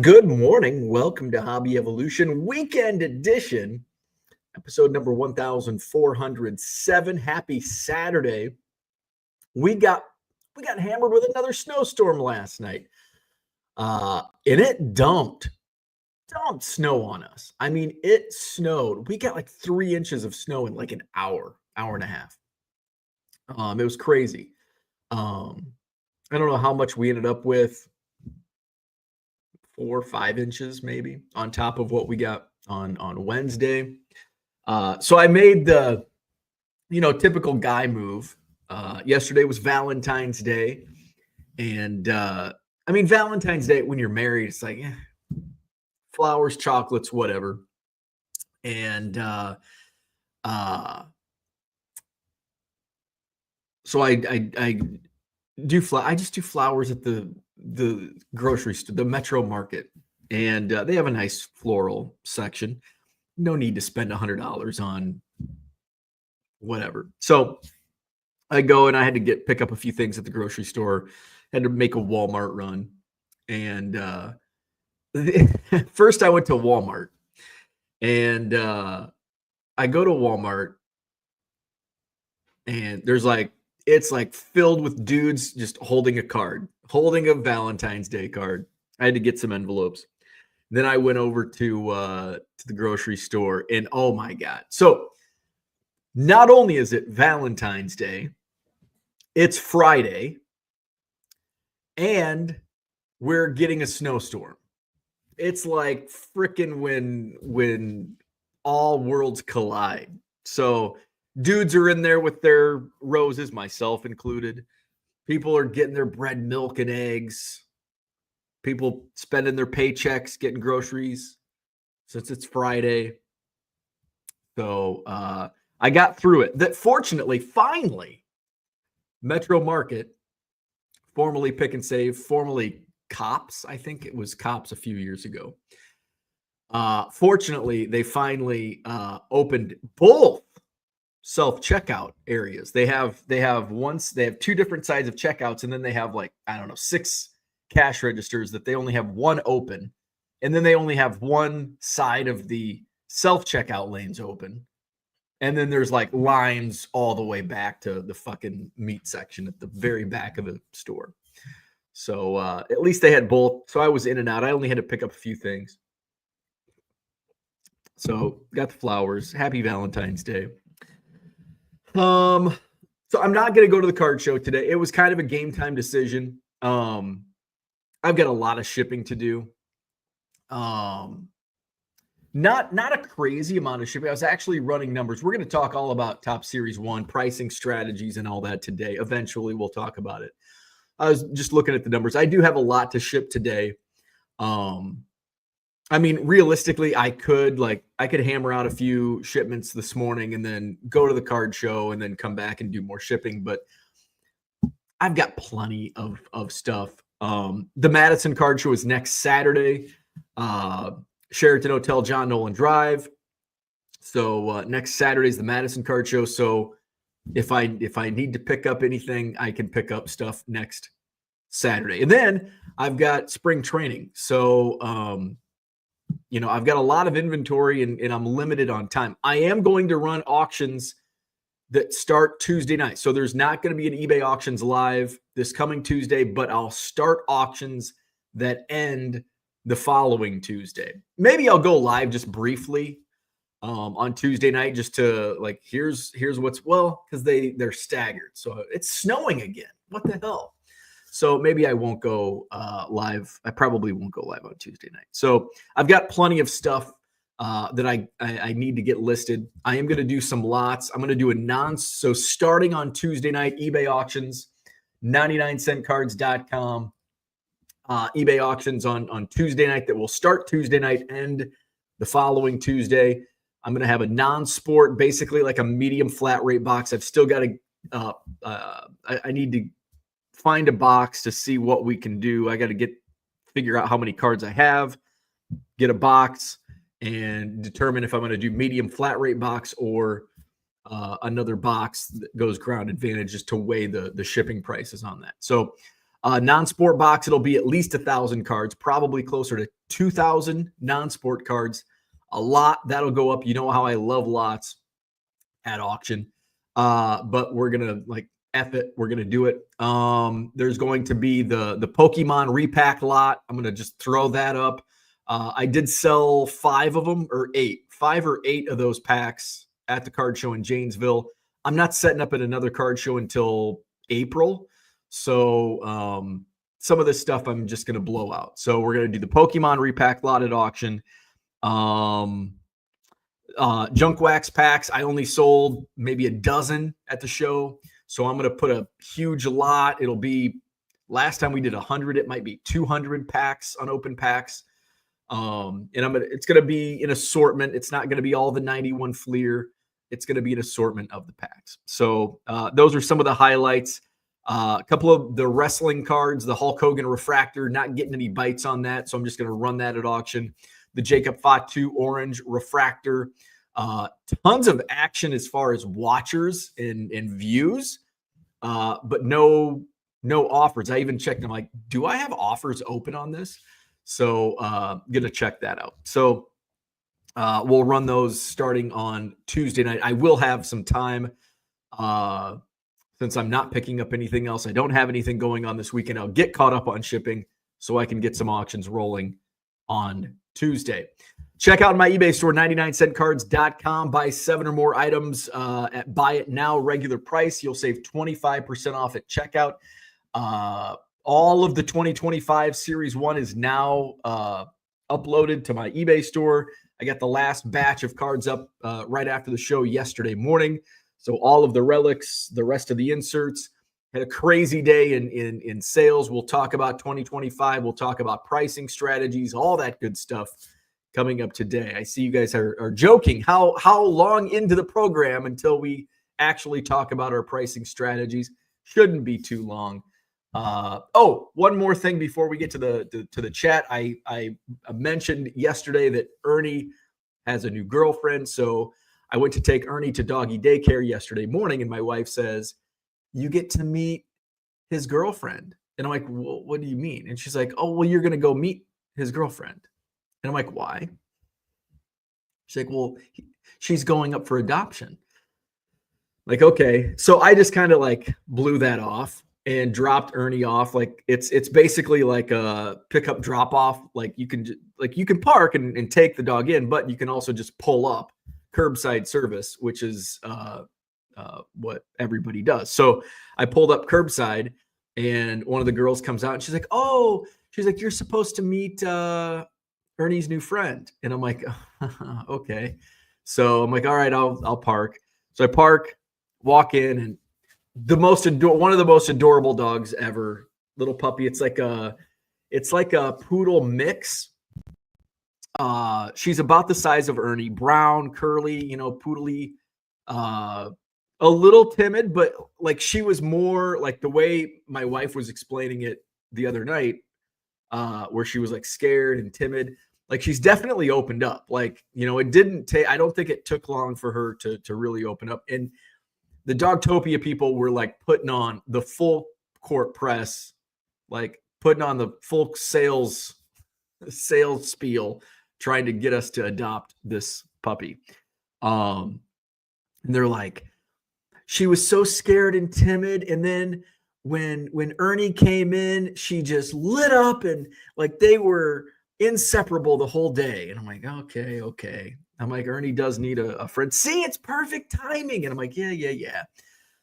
good morning. Welcome to Hobby Evolution Weekend Edition, episode number 1407. Happy Saturday. We got hammered with another snowstorm last night. And it dumped snow on us. I mean, it snowed. We got like 3 inches of snow in like an hour and a half. It was crazy. I don't know how much we ended up with. 4 or 5 inches maybe on top of what we got on Wednesday. So I made the, typical guy move. Yesterday was Valentine's Day. And Valentine's Day, when you're married, it's like flowers, chocolates, whatever. And so I just do flowers at the grocery store, the Metro Market, and they have a nice floral section. No need to spend $100 on whatever. So I go and I had to pick up a few things at the grocery store. Had to make a Walmart run, and first I went to Walmart, and I go to Walmart, and it's like filled with dudes just holding a Valentine's Day card. I had to get some envelopes. Then I went over to the grocery store, and oh my God. So not only is it Valentine's Day, it's Friday, and we're getting a snowstorm. It's like freaking when all worlds collide. So dudes are in there with their roses, myself included. People are getting their bread, milk, and eggs. People spending their paychecks getting groceries since it's Friday. So I got through it. That fortunately, finally, Metro Market, formerly Pick and Save, formerly Cops. I think it was Cops a few years ago. Fortunately, they finally opened both self-checkout areas. They have 2 different sides of checkouts, and then they have 6 cash registers that they only have one open, and then they only have one side of the self-checkout lanes open, and then there's lines all the way back to the fucking meat section at the very back of the store. So at least they had both. So I was in and out. I only had to pick up a few things. So got the flowers. Happy Valentine's Day. So I'm not going to go to the card show today. It was kind of a game time decision. I've got a lot of shipping to do. Not a crazy amount of shipping. I was actually running numbers. We're going to talk all about Top Series 1, pricing strategies and all that today. Eventually we'll talk about it. I was just looking at the numbers. I do have a lot to ship today. Realistically, I could hammer out a few shipments this morning and then go to the card show and then come back and do more shipping. But I've got plenty of stuff. The Madison card show is next Saturday. Sheraton Hotel, John Nolan Drive. So next Saturday is the Madison card show. So if I need to pick up anything, I can pick up stuff next Saturday. And then I've got spring training. So I've got a lot of inventory and I'm limited on time. I am going to run auctions that start Tuesday night. So there's not going to be an eBay auctions live this coming Tuesday, but I'll start auctions that end the following Tuesday. Maybe I'll go live just briefly on Tuesday night just to here's what's because they're staggered. So it's snowing again. What the hell? So maybe I won't go live. I probably won't go live on Tuesday night. So I've got plenty of stuff that I need to get listed. I am going to do some lots. I'm going to do so starting on Tuesday night, eBay auctions, 99centcards.com, eBay auctions on Tuesday night that will start Tuesday night, end the following Tuesday. I'm going to have a non-sport, basically like a medium flat rate box. I've still got to, I need to find a box to see what we can do. I got to figure out how many cards I have, get a box, and determine if I'm going to do medium flat rate box or another box that goes ground advantage just to weigh the shipping prices on that. So Non-sport box, it'll be at least 1,000 cards, probably closer to 2,000 non-sport cards. A lot that'll go up. You know how I love lots at auction. But we're gonna like F it. We're gonna do it. There's going to be the Pokemon repack lot. I'm gonna just throw that up. I did sell 5 of them, or 8, 5 or 8 of those packs at the card show in Janesville. I'm not setting up at another card show until April. So some of this stuff I'm just going to blow out. So we're going to do the Pokemon repack lot at auction. Junk wax packs, I only sold maybe a dozen at the show. So I'm going to put a huge lot. It'll be, last time we did 100, it might be 200 packs, unopened packs. And it's going to be an assortment. It's not going to be all the 91 Fleer. It's going to be an assortment of the packs. So those are some of the highlights. A couple of the wrestling cards, the Hulk Hogan refractor, not getting any bites on that. So I'm just going to run that at auction. The Jacob Fatu orange refractor, tons of action as far as watchers and views, but no offers. I even checked. I'm like, do I have offers open on this? So going to check that out. So we'll run those starting on Tuesday night. I will have some time since I'm not picking up anything else. I don't have anything going on this weekend. I'll get caught up on shipping so I can get some auctions rolling on Tuesday. Check out my eBay store, 99centcards.com. Buy 7 or more items at Buy It Now regular price. You'll save 25% off at checkout. All of the 2025 Series 1 is now uploaded to my eBay store. I got the last batch of cards up right after the show yesterday morning. So all of the relics, the rest of the inserts, had a crazy day in sales. We'll talk about 2025. We'll talk about pricing strategies, all that good stuff coming up today. I see you guys are joking. How long into the program until we actually talk about our pricing strategies? Shouldn't be too long. One more thing before we get to the chat. I mentioned yesterday that Ernie has a new girlfriend. So I went to take Ernie to doggy daycare yesterday morning, and my wife says, "You get to meet his girlfriend." And I'm like, well, "What do you mean?" And she's like, "Oh, well, you're going to go meet his girlfriend." And I'm like, "Why?" She's like, "Well, she's going up for adoption." Like, okay. So I just kind of like blew that off and dropped Ernie off. Like it's basically like a pickup drop off. Like you can park and take the dog in, but you can also just pull up, curbside service, which is what everybody does. So I pulled up curbside, and one of the girls comes out and she's like, "Oh," she's like, "You're supposed to meet Ernie's new friend." And I'm like, "Okay." So I'm like, "All right, I'll park." So I park, walk in, and one of the most adorable dogs ever, little puppy. It's like a poodle mix. She's about the size of Ernie, brown, curly, poodly, a little timid, but like she was more like the way my wife was explaining it the other night, where she was like scared and timid. Like she's definitely opened up. Like, it didn't take, I don't think it took long for her to really open up. And the Dogtopia people were like putting on the full court press, like putting on the full sales spiel, trying to get us to adopt this puppy. And they're like, she was so scared and timid. And then when Ernie came in, she just lit up, and like they were inseparable the whole day. And I'm like, okay. I'm like, Ernie does need a friend. See, it's perfect timing. And I'm like, yeah.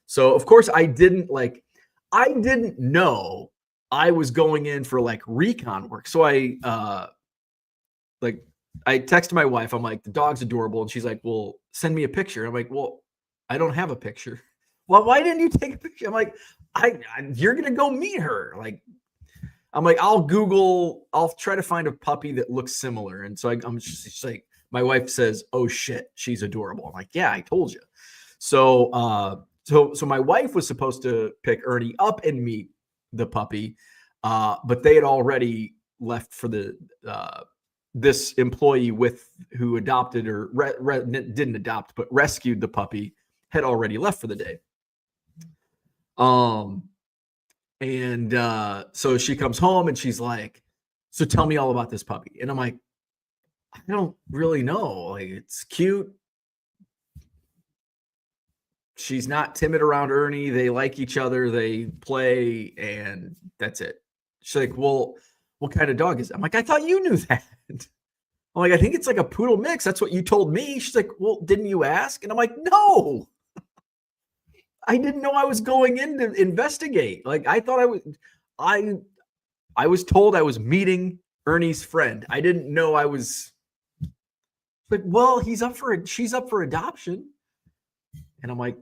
So of course I didn't know I was going in for like recon work. So I texted my wife. I'm like, "The dog's adorable." And she's like, "Well, send me a picture." I'm like, "Well, I don't have a picture." "Well, why didn't you take a picture?" I'm like, "You're going to go meet her." Like, I'm like, I'll try to find a puppy that looks similar. And so I'm just like, my wife says, "Oh shit, she's adorable." I'm like, "Yeah, I told you." So, so my wife was supposed to pick Ernie up and meet the puppy, but they had already left for this employee who adopted or didn't adopt, but rescued the puppy, had already left for the day. And so she comes home and she's like, so tell me all about this puppy. And I'm like, I don't really know. Like, it's cute. She's not timid around Ernie. They like each other. They play, and that's it. She's like, well, what kind of dog is it? I'm like, I thought you knew that. I'm like, I think it's like a poodle mix. That's what you told me. She's like, well, didn't you ask? And I'm like, no, I didn't know I was going in to investigate. Like, I thought I was told I was meeting Ernie's friend. I didn't know I was like, well, she's up for adoption. And I'm like,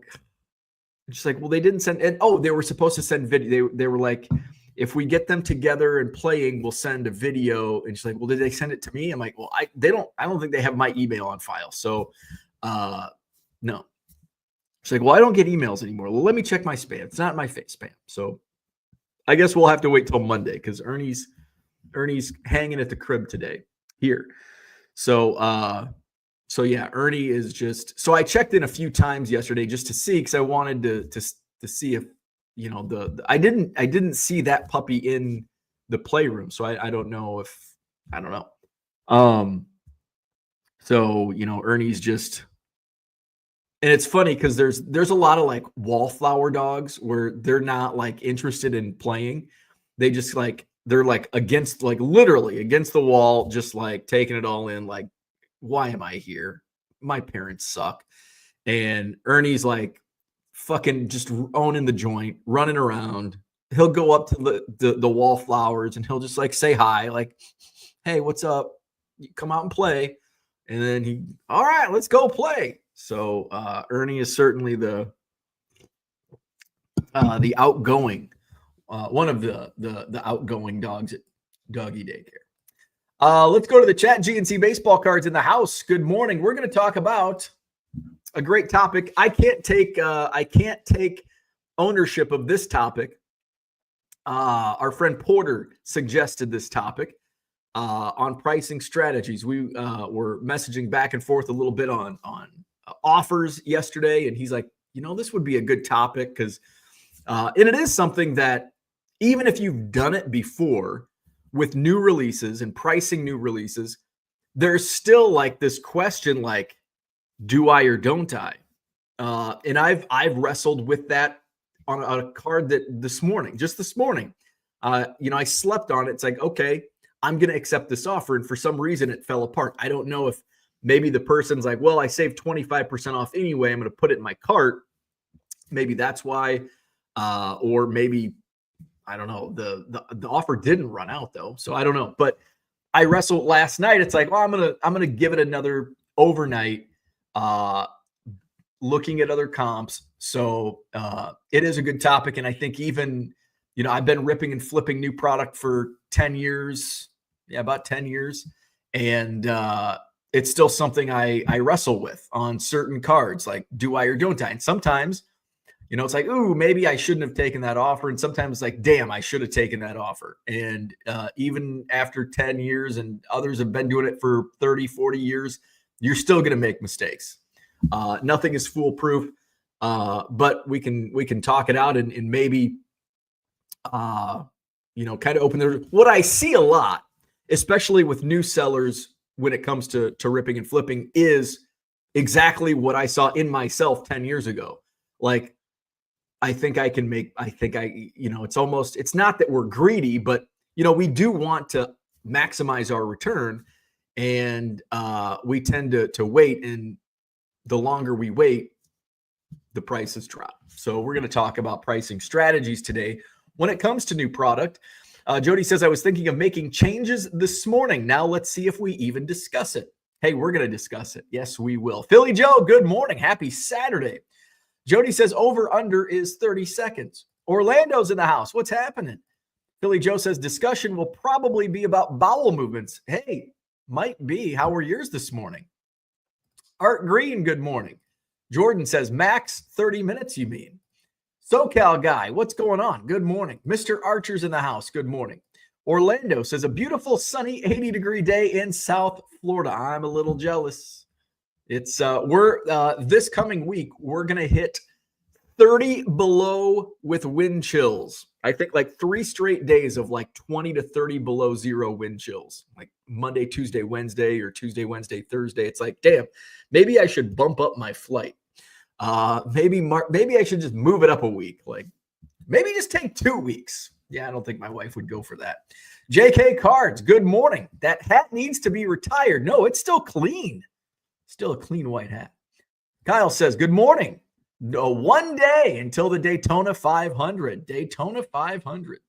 she's like, well, they didn't send, and they were supposed to send video. They were like, if we get them together and playing, we'll send a video. And she's like, well, did they send it to me? I'm like, well, I don't think they have my email on file. So, no. She's like, well, I don't get emails anymore. Well, let me check my spam. It's not my spam. So I guess we'll have to wait till Monday because Ernie's hanging at the crib today here. So yeah, Ernie is just, so I checked in a few times yesterday just to see, because I wanted to see if, you know, I didn't see that puppy in the playroom. So I don't know. So, you know, Ernie's just, and it's funny because there's a lot of like wallflower dogs where they're not like interested in playing. They just like, they're like against, like literally against the wall, just like taking it all in. Like, why am I here? My parents suck. And Ernie's like fucking just owning the joint, running around. He'll go up to the wallflowers and he'll just like say hi, like, hey, what's up? You come out and play. And then all right, let's go play. So Ernie is certainly the outgoing, one of the outgoing dogs at doggy daycare. Let's go to the chat. GNC baseball cards in the house. Good morning. We're going to talk about a great topic. I can't take ownership of this topic. Our friend Porter suggested this topic on pricing strategies. We were messaging back and forth a little bit on offers yesterday, and he's like, you know, this would be a good topic because and it is something that even if you've done it before with new releases and pricing new releases, there's still like this question, like, do I or don't I? And I've wrestled with that on a card that this morning. You know, I slept on it. It's like, okay, I'm going to accept this offer. And for some reason it fell apart. I don't know if maybe the person's like, well, I saved 25% off anyway, I'm going to put it in my cart. Maybe that's why, or maybe, I don't know, the offer didn't run out though. So I don't know, but I wrestled last night. It's like, well, I'm going to give it another overnight, looking at other comps. So it is a good topic. And I think even, you know, I've been ripping and flipping new product for 10 years. Yeah, about 10 years. And it's still something I wrestle with on certain cards. Like, do I or don't I? And sometimes, you know, it's like, ooh, maybe I shouldn't have taken that offer. And sometimes it's like, damn, I should have taken that offer. And even after 10 years, and others have been doing it for 30, 40 years, you're still going to make mistakes. Nothing is foolproof, but we can talk it out and maybe, you know, kind of open the, what I see a lot, especially with new sellers when it comes to ripping and flipping, is exactly what I saw in myself 10 years ago. Like, I think you know, it's not that we're greedy, but, you know, we do want to maximize our return, and we tend to wait. And the longer we wait, the prices drop. So we're going to talk about pricing strategies today when it comes to new product. Jody says, I was thinking of making changes this morning. Now let's see if we even discuss it. Hey, we're going to discuss it. Yes, we will. Philly Joe, good morning. Happy Saturday. Jody says over under is 30 seconds. Orlando's in the house. What's happening? Philly Joe says discussion will probably be about bowel movements. Hey, might be. How were yours this morning? Art Green, good morning. Jordan says max 30 minutes, you mean? SoCal guy, what's going on? Good morning. Mr. Archer's in the house. Good morning. Orlando says a beautiful sunny 80-degree day in South Florida. I'm a little jealous. It's this coming week, we're going to hit 30 below with wind chills. I think like 3 straight days of like 20 to 30 below zero wind chills, like Monday, Tuesday, Wednesday, or Tuesday, Wednesday, Thursday. It's like, damn, maybe I should bump up my flight. Maybe I should just move it up a week. Like maybe just take 2 weeks. Yeah, I don't think my wife would go for that. JK Cards, good morning. That hat needs to be retired. No, it's still clean. Still a clean white hat. Kyle says, good morning. No, 1 day until the Daytona 500. Daytona 500.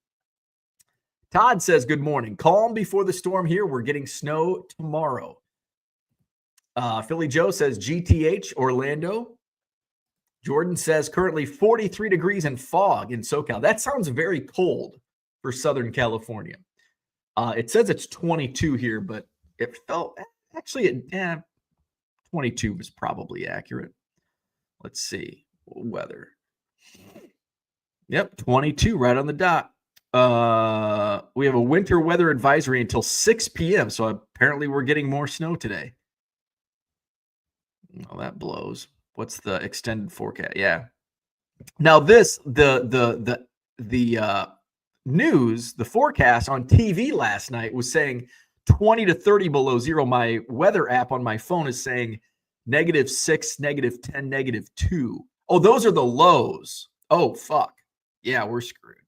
Todd says, good morning. Calm before the storm here. We're getting snow tomorrow. Philly Joe says, GTH, Orlando. Jordan says, currently 43 degrees and fog in SoCal. That sounds very cold for Southern California. It says it's 22 here, but it felt actually 22 was probably accurate. Let's see. Weather. Yep, 22 right on the dot. We have a winter weather advisory until 6 p.m. So apparently we're getting more snow today. Well, that blows. What's the extended forecast? Yeah. Now this the news, the forecast on TV last night was saying 20 to 30 below zero. My weather app on my phone is saying -6, -10, -2. Oh, those are the lows. Oh, fuck. Yeah, we're screwed.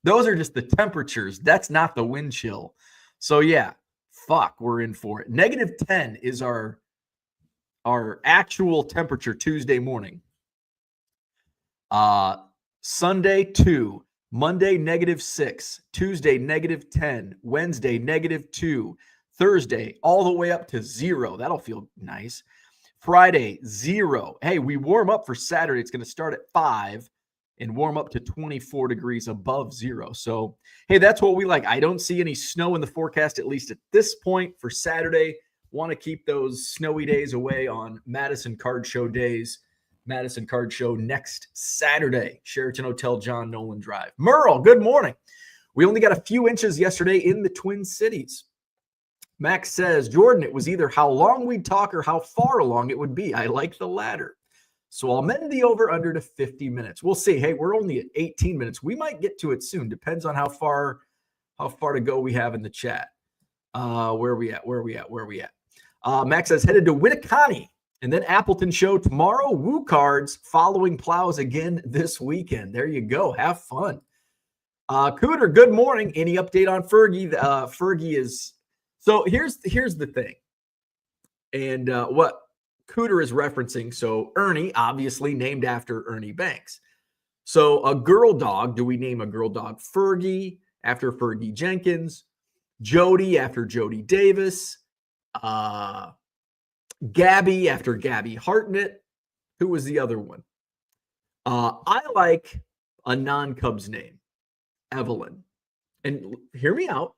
Those are just the temperatures. That's not the wind chill. So yeah, fuck, we're in for it. -10 is our actual temperature Tuesday morning. Sunday 2, Monday -6, Tuesday -10, Wednesday -2, Thursday all the way up to 0. That'll feel nice. Friday 0. Hey, we warm up for Saturday. It's going to start at 5 and warm up to 24 degrees above 0. So, hey, that's what we like. I don't see any snow in the forecast, at least at this point for Saturday. Want to keep those snowy days away on Madison Card Show days. Madison Card Show next Saturday. Sheraton Hotel, John Nolan Drive. Merle, good morning. We only got a few inches yesterday in the Twin Cities. Max says, Jordan, it was either how long we'd talk or how far along it would be. I like the latter. So I'll mend the over under to 50 minutes. We'll see. Hey, we're only at 18 minutes. We might get to it soon. Depends on how far to go we have in the chat. Where are we at? Max says, headed to Winneconne and then Appleton show tomorrow. Woo cards following plows again this weekend. There you go. Have fun. Cooter, good morning. Any update on Fergie? Fergie is... So here's the thing. And what Cooter is referencing. So Ernie, obviously named after Ernie Banks. So a girl dog, do we name a girl dog Fergie after Fergie Jenkins? Jody after Jody Davis? Gabby after Gabby Hartnett? Who was the other one? I like a non-Cubs name, Evelyn. And hear me out.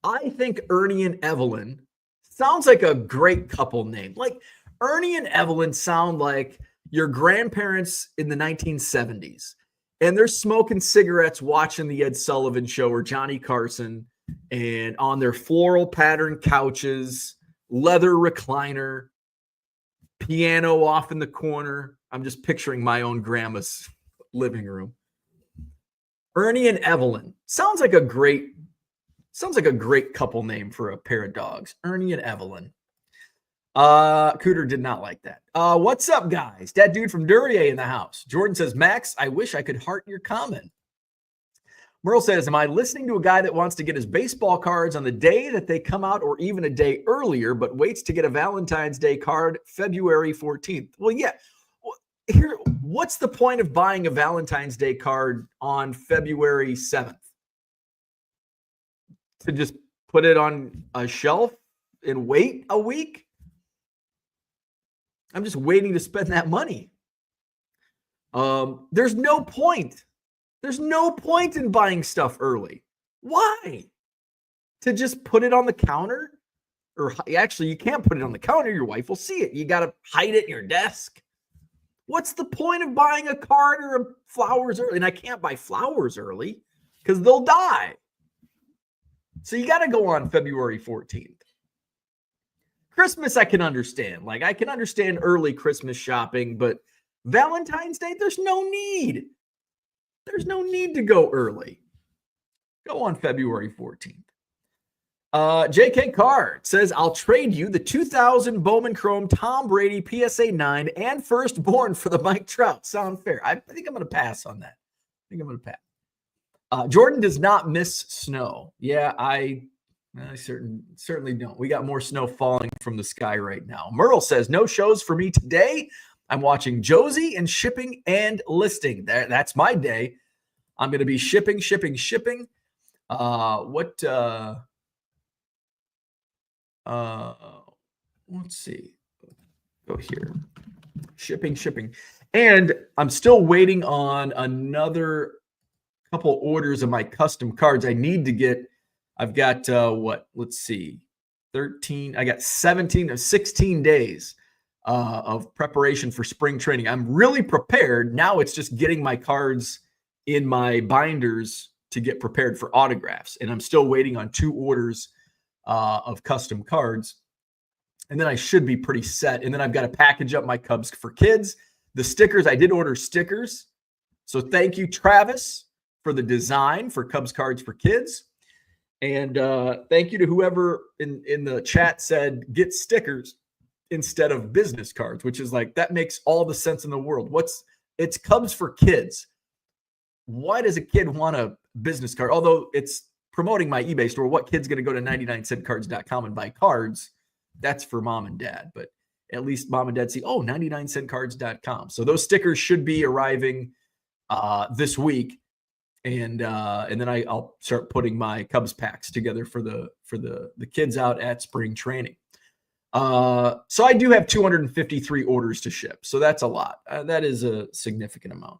I think Ernie and Evelyn sounds like a great couple name. Like Ernie and Evelyn sound like your grandparents in the 1970s. And they're smoking cigarettes, watching the Ed Sullivan Show or Johnny Carson, and on their floral pattern couches, leather recliner, piano off in the corner. I'm just picturing my own grandma's living room. Ernie and Evelyn sounds like a great couple name for a pair of dogs. Ernie and Evelyn. Cooter did not like that. What's up, guys? That dude from Duryea in the house. Jordan says, Max, I wish I could heart your comment. Merle says, am I listening to a guy that wants to get his baseball cards on the day that they come out or even a day earlier, but waits to get a Valentine's Day card February 14th? Well, yeah. Here, what's the point of buying a Valentine's Day card on February 7th? To just put it on a shelf and wait a week? I'm just waiting to spend that money. There's no point. There's no point in buying stuff early. Why? To just put it on the counter? Or actually, you can't put it on the counter. Your wife will see it. You got to hide it in your desk. What's the point of buying a card or flowers early? And I can't buy flowers early because they'll die. So you got to go on February 14th. Christmas, I can understand. Like, I can understand early Christmas shopping, but Valentine's Day, there's no need. There's no need to go early. Go on February 14th. JK Card says, I'll trade you the 2000 Bowman Chrome Tom Brady PSA 9 and firstborn for the Mike Trout. Sound fair? I think I'm going to pass on that. Jordan does not miss snow. Yeah, I certainly don't. We got more snow falling from the sky right now. Merle says, no shows for me today. I'm watching Josie and shipping and listing. That's my day. I'm going to be shipping. Let's see. Go here. Shipping. And I'm still waiting on another couple orders of my custom cards. I've got let's see. 13. I got 17 or 16 days of preparation for spring training. I'm really prepared. Now it's just getting my cards in my binders to get prepared for autographs. And I'm still waiting on 2 orders of custom cards. And then I should be pretty set. And then I've got to package up my Cubs for Kids. The stickers, I did order stickers. So thank you, Travis, for the design for Cubs Cards for Kids. And thank you to whoever in the chat said, get stickers instead of business cards, which is like, that makes all the sense in the world. It's Cubs for Kids. Why does a kid want a business card? Although it's promoting my eBay store, what kid's going to go to 99centcards.com and buy cards? That's for mom and dad, but at least mom and dad see, 99centcards.com. So those stickers should be arriving this week. And then I'll start putting my Cubs packs together for the kids out at spring training. So I do have 253 orders to ship. So that's a lot. That is a significant amount.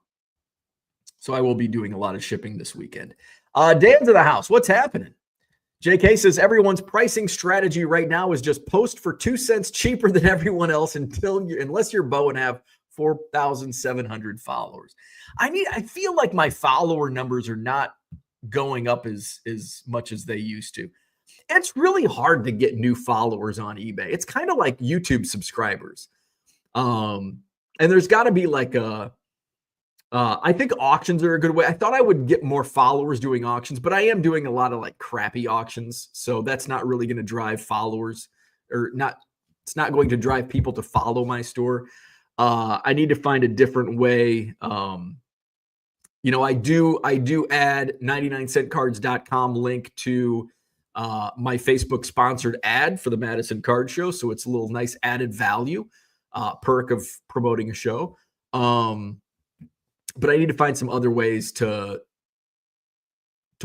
So I will be doing a lot of shipping this weekend. Dan's in the house. What's happening? JK says everyone's pricing strategy right now is just post for 2 cents cheaper than everyone else unless you're Bo and have 4,700 followers. I feel like my follower numbers are not going up as much as they used to. It's really hard to get new followers on eBay. It's kind of like YouTube subscribers. And there's got to be like I think auctions are a good way. I thought I would get more followers doing auctions, but I am doing a lot of like crappy auctions. So that's not really going to drive followers it's not going to drive people to follow my store. I need to find a different way. I do add 99centcards.com link to my Facebook sponsored ad for the Madison Card Show. So it's a little nice added value perk of promoting a show. But I need to find some other ways to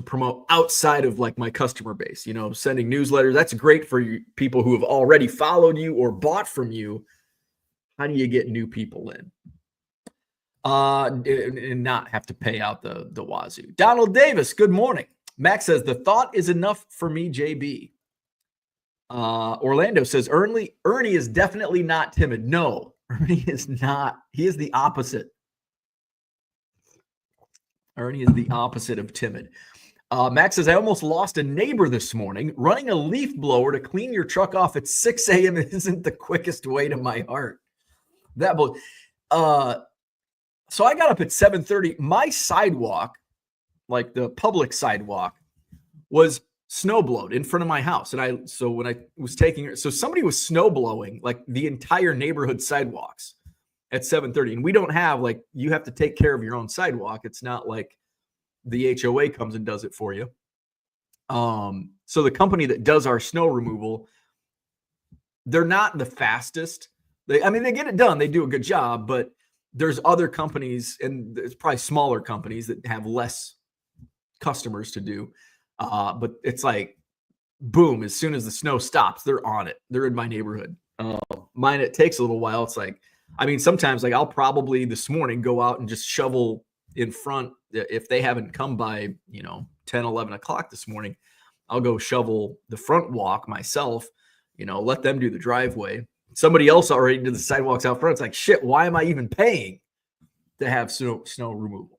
promote outside of like my customer base, sending newsletters. That's great for people who have already followed you or bought from you. How do you get new people in? And not have to pay out the wazoo. Donald Davis, good morning. Max says, the thought is enough for me, JB. Orlando says, Ernie is definitely not timid. No, Ernie is not. He is the opposite. Ernie is the opposite of timid. Max says, I almost lost a neighbor this morning. Running a leaf blower to clean your truck off at 6 a.m. isn't the quickest way to my heart. So I got up at 7:30. My sidewalk, like the public sidewalk, was snow blowed in front of my house. And so somebody was snow blowing like the entire neighborhood sidewalks at 7:30. And we don't have you have to take care of your own sidewalk. It's not like the HOA comes and does it for you. So the company that does our snow removal, they're not the fastest. They get it done. They do a good job, but there's other companies, and there's probably smaller companies that have less customers to do. But it's like, boom, as soon as the snow stops, they're on it. They're in my neighborhood. Mine, it takes a little while. It's like, sometimes I'll probably this morning go out and just shovel in front. If they haven't come by, 10, 11 o'clock this morning, I'll go shovel the front walk myself, let them do the driveway. Somebody else already did the sidewalks out front. It's like, shit, why am I even paying to have snow removal?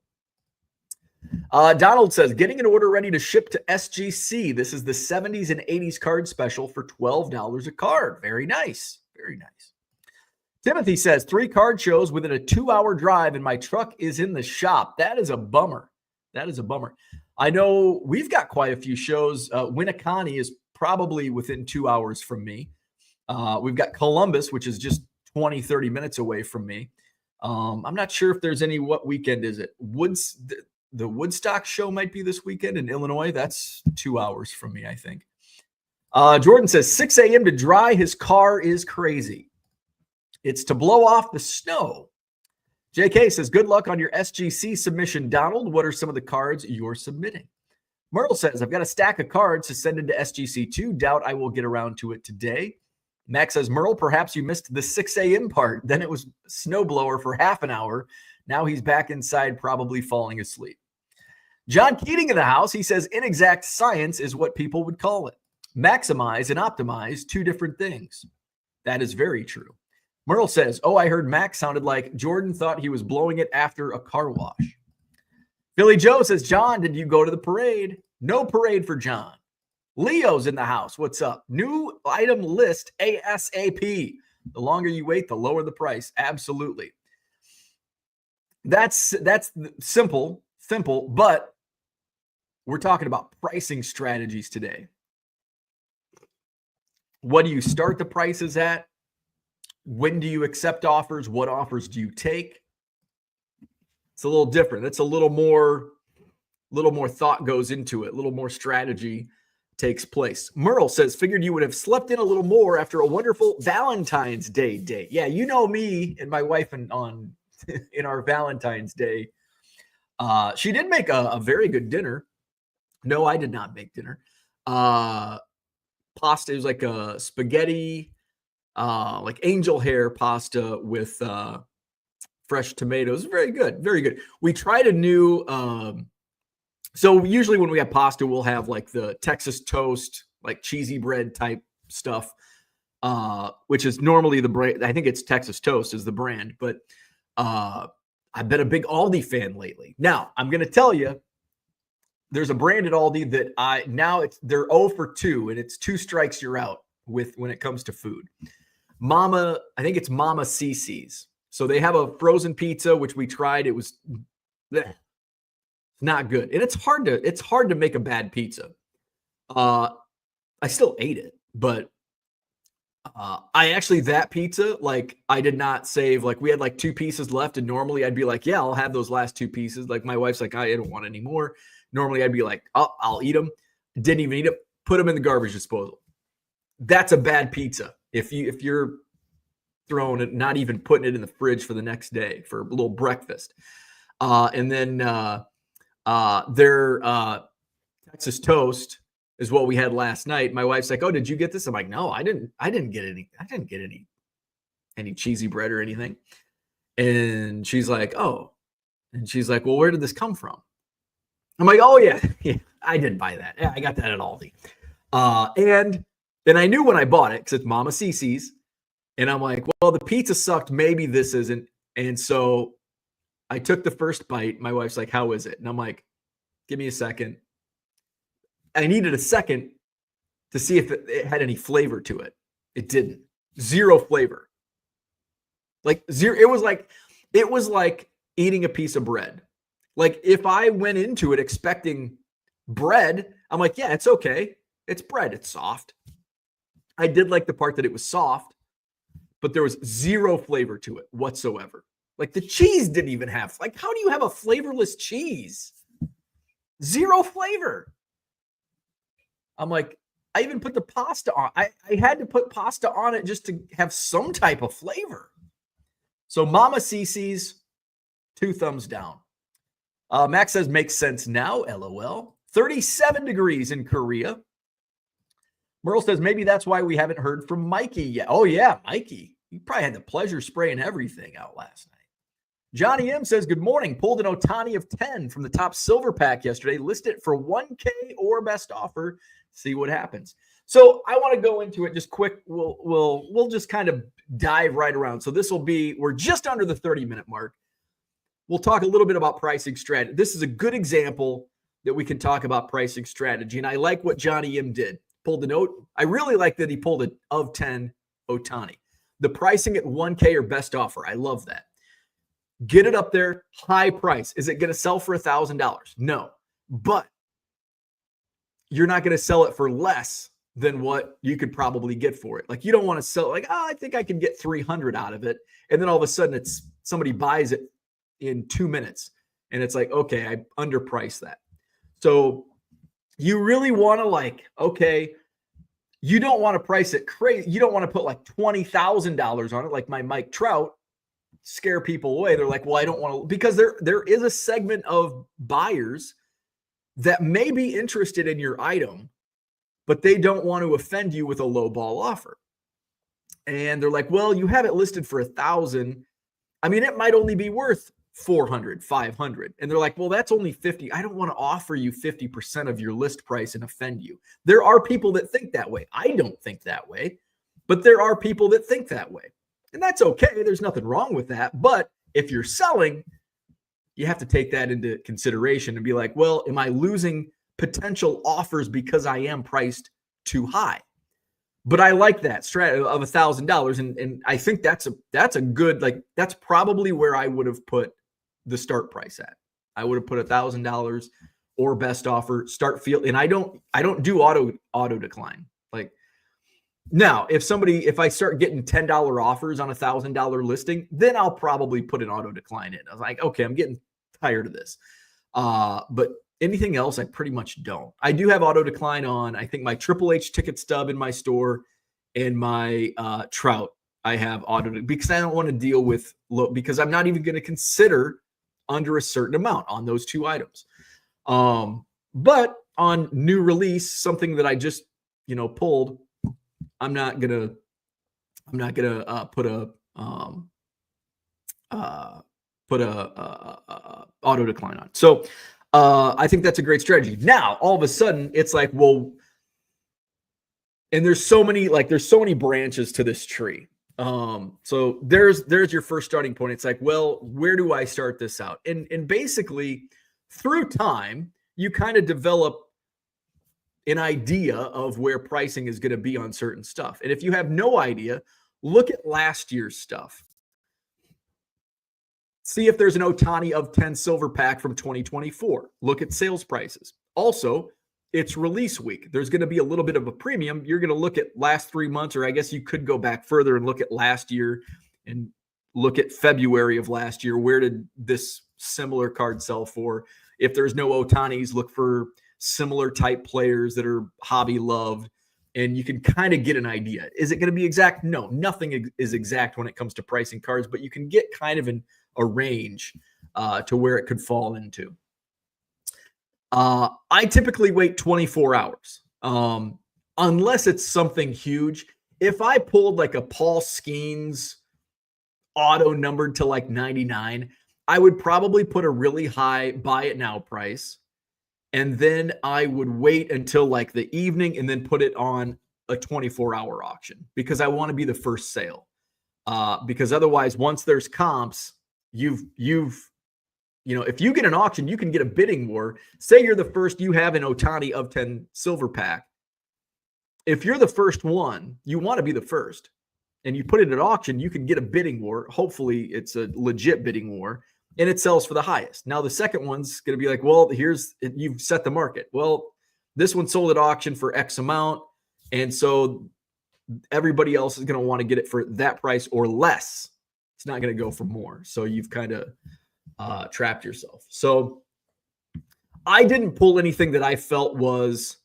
Donald says, getting an order ready to ship to SGC. This is the 70s and 80s card special for $12 a card. Very nice. Very nice. Timothy says, 3 card shows within a 2-hour drive and my truck is in the shop. That is a bummer. That is a bummer. I know we've got quite a few shows. Winneconne is probably within 2 hours from me. We've got Columbus, which is just 20, 30 minutes away from me. I'm not sure if there's any, what weekend is it? The Woodstock show might be this weekend in Illinois. That's 2 hours from me, I think. Jordan says 6 a.m. to dry his car is crazy. It's to blow off the snow. JK says, good luck on your SGC submission, Donald. What are some of the cards you're submitting? Myrtle says, I've got a stack of cards to send into SGC2. Doubt I will get around to it today. Max says, Merle, perhaps you missed the 6 a.m. part. Then it was snowblower for half an hour. Now he's back inside, probably falling asleep. John Keating in the house. He says, inexact science is what people would call it. Maximize and optimize, two different things. That is very true. Merle says, oh, I heard Max sounded like Jordan thought he was blowing it after a car wash. Billy Joe says, John, did you go to the parade? No parade for John. Leo's in the house. What's up? New item list ASAP. The longer you wait, the lower the price. Absolutely. That's simple, but we're talking about pricing strategies today. What do you start the prices at? When do you accept offers? What offers do you take? It's a little different. It's a little more thought goes into it. A little more strategy takes place. Merle says, figured you would have slept in a little more after a wonderful Valentine's Day date. Yeah, you know me and my wife in our Valentine's Day. She did make a very good dinner. No, I did not make dinner. Pasta. It was like a spaghetti, like angel hair pasta with fresh tomatoes. Very good. Very good. We tried a new, so usually when we have pasta, we'll have like the Texas toast, like cheesy bread type stuff, which is normally the brand. I think it's Texas Toast is the brand, but I've been a big Aldi fan lately. Now I'm going to tell you, there's a brand at Aldi that they're 0 for 2, and it's 2 strikes you're out with when it comes to food. I think it's Mama Cece's. So they have a frozen pizza, which we tried. It was not good. And it's hard to make a bad pizza. I still ate it, but that pizza, like I did not save, like we had like 2 pieces left. And normally I'd be like, yeah, I'll have those last 2 pieces. Like my wife's like, I don't want any more. Normally I'd be like, oh, I'll eat them. Didn't even eat them. Put them in the garbage disposal. That's a bad pizza. If you're throwing it, not even putting it in the fridge for the next day for a little breakfast. And then their Texas toast is what we had last night. My wife's like, oh, did you get this? I'm like, no, I didn't get any cheesy bread or anything. And she's like, oh, and she's like, well, where did this come from? I'm like, oh yeah, I did buy that. Yeah, I got that at Aldi. And then I knew when I bought it, because it's Mama Cece's. And I'm like, well, the pizza sucked. Maybe this isn't. And so I took the first bite. My wife's like, how is it? And I'm like, give me a second. I needed a second to see if it had any flavor to it. It didn't. 0 flavor. Like 0. It was like eating a piece of bread. Like if I went into it expecting bread, I'm like, yeah, it's okay. It's bread. It's soft. I did like the part that it was soft, but there was 0 flavor to it whatsoever. Like the cheese didn't even have, like, how do you have a flavorless cheese? 0 flavor. I'm like, I even put the pasta on. I had to put pasta on it just to have some type of flavor. So Mama Cece's, 2 thumbs down. Max says, makes sense now, LOL. 37 degrees in Korea. Merle says, maybe that's why we haven't heard from Mikey yet. Oh, yeah, Mikey. You probably had the pleasure spray and everything out last night. Johnny M says, good morning. Pulled an Otani of 10 from the top silver pack yesterday. List it for 1K or best offer. See what happens. So I want to go into it just quick. We'll just kind of dive right around. So this will be, we're just under the 30-minute mark. We'll talk a little bit about pricing strategy. This is a good example that we can talk about pricing strategy. And I like what Johnny M did. Pulled the note. I really like that he pulled it of 10 Otani. The pricing at 1K or best offer. I love that. Get it up there, high price. Is it going to sell for $1,000? No, but you're not going to sell it for less than what you could probably get for it. Like, you don't want to sell it like, oh, I think I can get 300 out of it. And then all of a sudden it's somebody buys it in 2 minutes. And it's like, okay, I underpriced that. So you really want to like, okay, you don't want to price it crazy. You don't want to put like $20,000 on it. Like my Mike Trout, scare people away. They're like, well, I don't want to, because there is a segment of buyers that may be interested in your item, but they don't want to offend you with a low ball offer. And they're like, well, you have it listed for 1,000. I mean, it might only be worth 400, 500. And they're like, well, that's only 50. I don't want to offer you 50% of your list price and offend you. There are people that think that way. I don't think that way, but there are people that think that way. And that's okay. There's nothing wrong with that. But if you're selling, you have to take that into consideration and be like, well, am I losing potential offers because I am priced too high? But I like that strategy of $1,000. And I think that's a good, like, that's probably where I would have put the start price at. I would have put $1,000 or best offer, start field. And I don't do auto decline. Like, now, if I start getting $10 offers on $1,000 listing, then I'll probably put an auto decline in. I was like, okay, I'm getting tired of this. But anything else, I pretty much don't. I do have auto decline on, I think, my Triple H ticket stub in my store and my Trout. I have auto because I don't want to deal with low, because I'm not even going to consider under a certain amount on those two items. But on new release, something that I just, pulled, I'm not gonna put a auto decline on. So I think that's a great strategy. Now, all of a sudden, it's like, well, and there's so many branches to this tree. So there's your first starting point. It's like, well, where do I start this out? And basically, through time, you kind of develop an idea of where pricing is going to be on certain stuff. And if you have no idea, look at last year's stuff. See if there's an Ohtani of 10 silver pack from 2024. Look at sales prices. Also, it's release week. There's going to be a little bit of a premium. You're going to look at last 3 months, or I guess you could go back further and look at last year and look at February of last year. Where did this similar card sell for? If there's no Ohtanis, look for similar type players that are hobby loved, and you can kind of get an idea. Is it going to be exact? No, nothing is exact when it comes to pricing cards, but you can get kind of a range to where it could fall into. I typically wait 24 hours unless it's something huge. If I pulled like a Paul Skeens auto numbered to like 99, I would probably put a really high buy it now price. And then I would wait until like the evening and then put it on a 24-hour auction because I want to be the first sale. Because otherwise, once there's comps, if you get an auction, you can get a bidding war. Say you're the first, you have an Ohtani of 10 silver pack. If you're the first one, you want to be the first. And you put it at auction, you can get a bidding war. Hopefully, it's a legit bidding war. And it sells for the highest. Now, the second one's going to be like, well, you've set the market. Well, this one sold at auction for X amount. And so everybody else is going to want to get it for that price or less. It's not going to go for more. So you've kind of trapped yourself. So I didn't pull anything that I felt was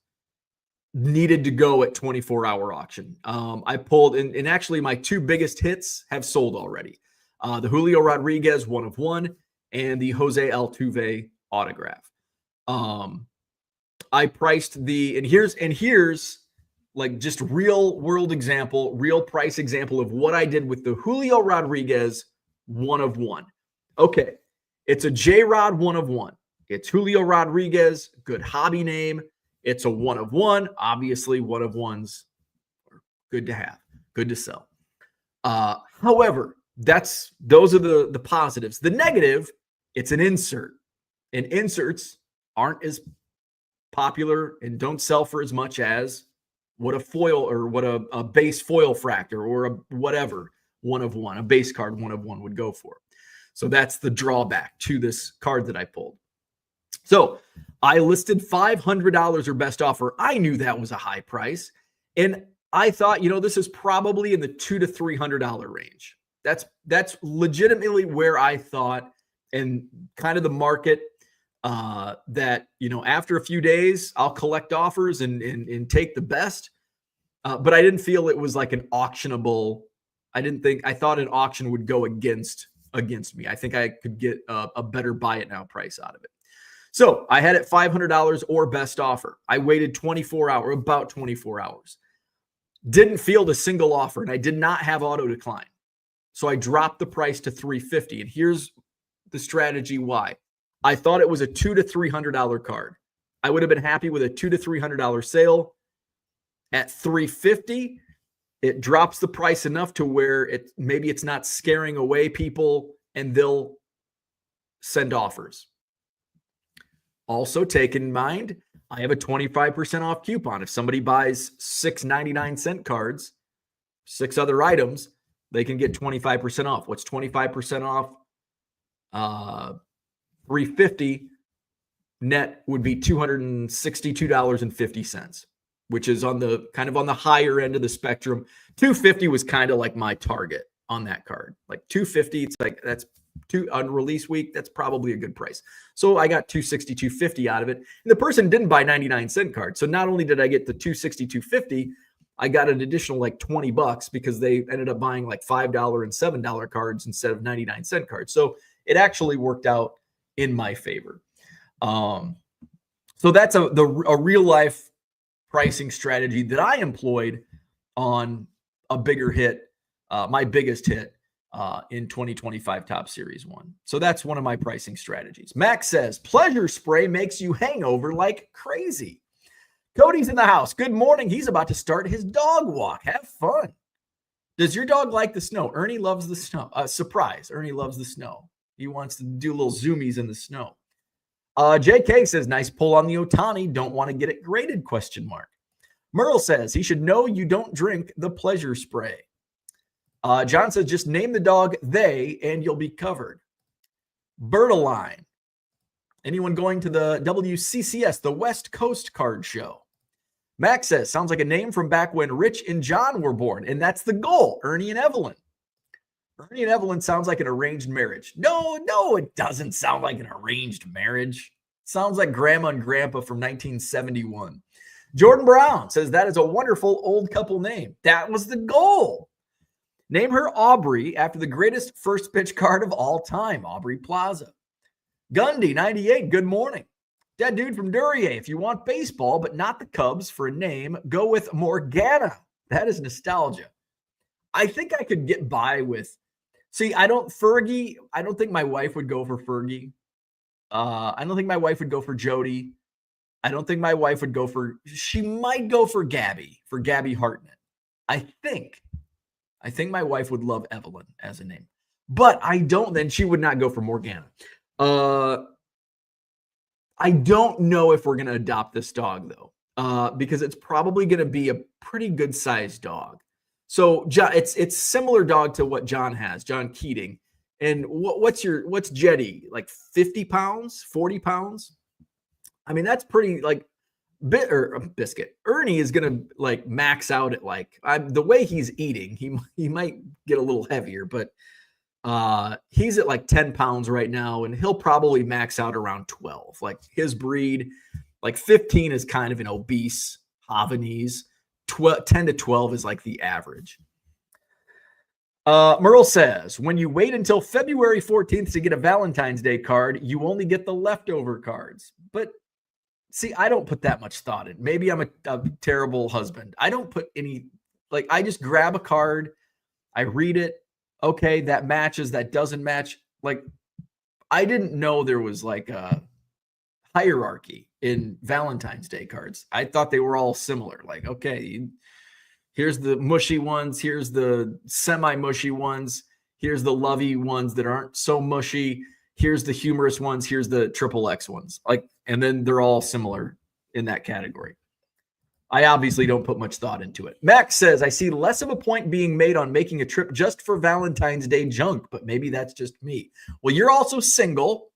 needed to go at 24-hour auction. I pulled, and actually my two biggest hits have sold already. The Julio Rodriguez 1/1 and the Jose Altuve autograph. I priced and here's like just real world example, real price example of what I did with the Julio Rodriguez 1/1. Okay, it's a J-Rod 1/1. It's Julio Rodriguez, good hobby name. It's a 1/1. Obviously, 1/1s are good to have, good to sell. However, those are the positives. The negative, it's an insert, and inserts aren't as popular and don't sell for as much as what a foil or what a base foil fractor or a whatever 1/1, a base card 1/1 would go for. So that's the drawback to this card that I pulled. So I listed $500 or best offer. I knew that was a high price. And I thought, this is probably in the $200 to $300 range. That's legitimately where I thought, and kind of the market that, after a few days, I'll collect offers and take the best. But I didn't feel it was like an auctionable. I thought an auction would go against me. I think I could get a better buy it now price out of it. So I had it $500 or best offer. I waited about 24 hours. Didn't field a single offer, and I did not have auto decline. So I dropped the price to $350. And here's the strategy why. I thought it was a $200 to $300 card. I would have been happy with a $200 to $300 sale. At $350, it drops the price enough to where maybe it's not scaring away people, and they'll send offers. Also, take in mind, I have a 25% off coupon. If somebody buys 6 99-cent cards, 6 other items, they can get 25% off. What's 25% off? $350 net would be $262.50, which is on the kind of on the higher end of the spectrum. $250 was kind of like my target on that card. Like $250, it's like that's on release week, that's probably a good price. So I got $262.50 out of it. And the person didn't buy 99-cent cards. So not only did I get the $262.50, I got an additional like $20 because they ended up buying like $5 and $7 cards instead of 99-cent cards. So it actually worked out in my favor. So that's a real life pricing strategy that I employed on a bigger hit, my biggest hit in 2025 Top Series 1. So that's one of my pricing strategies. Max says, pleasure spray makes you hangover like crazy. Cody's in the house. Good morning. He's about to start his dog walk. Have fun. Does your dog like the snow? Ernie loves the snow. Surprise. Ernie loves the snow. He wants to do little zoomies in the snow. JK says, nice pull on the Ohtani. Don't want to get it graded, ? Merle says, he should know you don't drink the pleasure spray. John says, just name the dog they and you'll be covered. Bertaline. Anyone going to the WCCS, the West Coast Card Show? Max says, sounds like a name from back when Rich and John were born. And that's the goal, Ernie and Evelyn. Ernie and Evelyn sounds like an arranged marriage. No, it doesn't sound like an arranged marriage. It sounds like Grandma and Grandpa from 1971. Jordan Brown says, that is a wonderful old couple name. That was the goal. Name her Aubrey after the greatest first pitch card of all time, Aubrey Plaza. Gundy, 98, good morning. That dude from Duryea, if you want baseball, but not the Cubs for a name, go with Morgana. That is nostalgia. I think I could get by with, Fergie, I don't think my wife would go for Fergie. I don't think my wife would go for Jody. I don't think my wife would she might go for Gabby Hartnett. I think my wife would love Evelyn as a name, but then she would not go for Morgana. I don't know if we're going to adopt this dog though, because it's probably going to be a pretty good sized dog. So it's similar dog to what John has, John Keating. And what's Jetty, like 50 pounds, 40 pounds? I mean, that's pretty like Biscuit. Ernie is going to like max out at the way he's eating, he might get a little heavier, but he's at like 10 pounds right now, and he'll probably max out around 12. Like his breed, like 15 is kind of an obese Havanese. 10 to 12 is like the average. Merle says, when you wait until February 14th to get a Valentine's Day card, you only get the leftover cards. But see, I don't put that much thought in. Maybe I'm a terrible husband. I don't put any, I just grab a card, I read it. Okay, that matches, that doesn't match. I didn't know there was like a hierarchy in Valentine's Day cards. I thought they were all similar. Like, okay, here's the mushy ones, here's the semi-mushy ones, here's the lovey ones that aren't so mushy, here's the humorous ones, here's the XXX ones. And then they're all similar in that category. I obviously don't put much thought into it. Max says, I see less of a point being made on making a trip just for Valentine's Day junk, but maybe that's just me. Well, you're also single,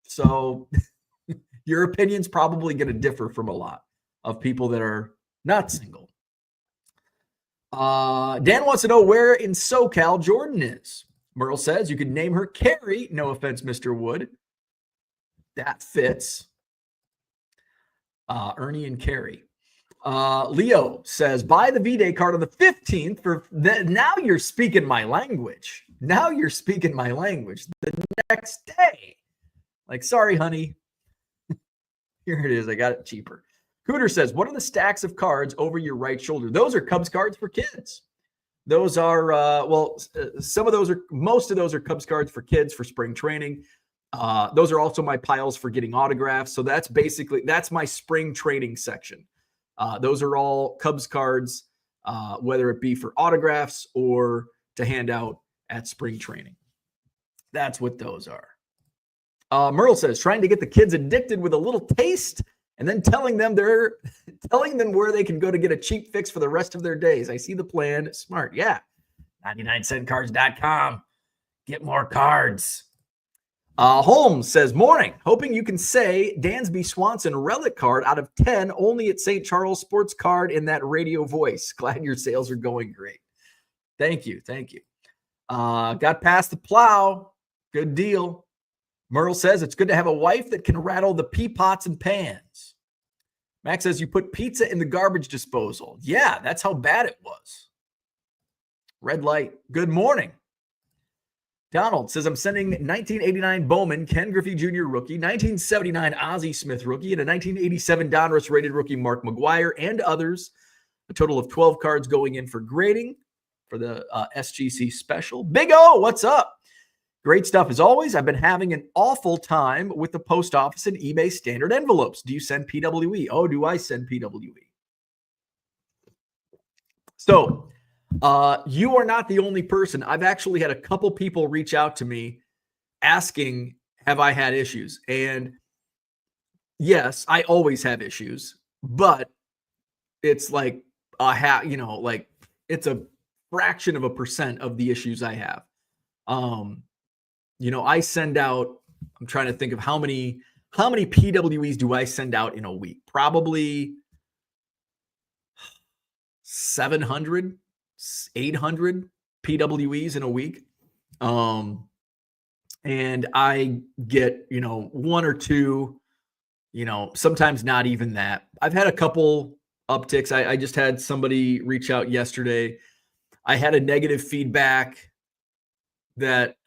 so your opinion's probably going to differ from a lot of people that are not single. Dan wants to know where in SoCal Jordan is. Merle says you could name her Carrie. No offense, Mr. Wood. That fits. Ernie and Carrie. Leo says, buy the V-Day card on the 15th. Now you're speaking my language. Now you're speaking my language. The next day. Like, sorry, honey. Here it is. I got it cheaper. Cooter says, what are the stacks of cards over your right shoulder? Those are Cubs cards for kids. Those are, most of those are Cubs cards for kids for spring training. Those are also my piles for getting autographs. So that's my spring training section. Those are all Cubs cards, whether it be for autographs or to hand out at spring training. That's what those are. Merle says, trying to get the kids addicted with a little taste and then telling them where they can go to get a cheap fix for the rest of their days. I see the plan. Smart. Yeah. 99centcards.com. Get more cards. Holmes says, morning. Hoping you can say Dansby Swanson relic card out of 10 only at St. Charles Sports Card in that radio voice. Glad your sales are going great. Thank you. Thank you. Got past the plow. Good deal. Merle says it's good to have a wife that can rattle the pea pots and pans. Max says you put pizza in the garbage disposal. Yeah, that's how bad it was. Red light. Good morning. Donald says I'm sending 1989 Bowman, Ken Griffey Jr. rookie, 1979 Ozzie Smith rookie, and a 1987 Donruss rated rookie Mark McGwire and others. A total of 12 cards going in for grading for the SGC special. Big O, what's up? Great stuff as always. I've been having an awful time with the post office and eBay standard envelopes. Do you send PWE? Oh, do I send PWE? So you are not the only person. I've actually had a couple people reach out to me asking, have I had issues? And yes, I always have issues, but it's like it's a fraction of a percent of the issues I have. I send out, I'm trying to think of how many PWEs do I send out in a week? Probably 700, 800 PWEs in a week. And I get, one or two, sometimes not even that. I've had a couple upticks. I just had somebody reach out yesterday. I had a negative feedback that,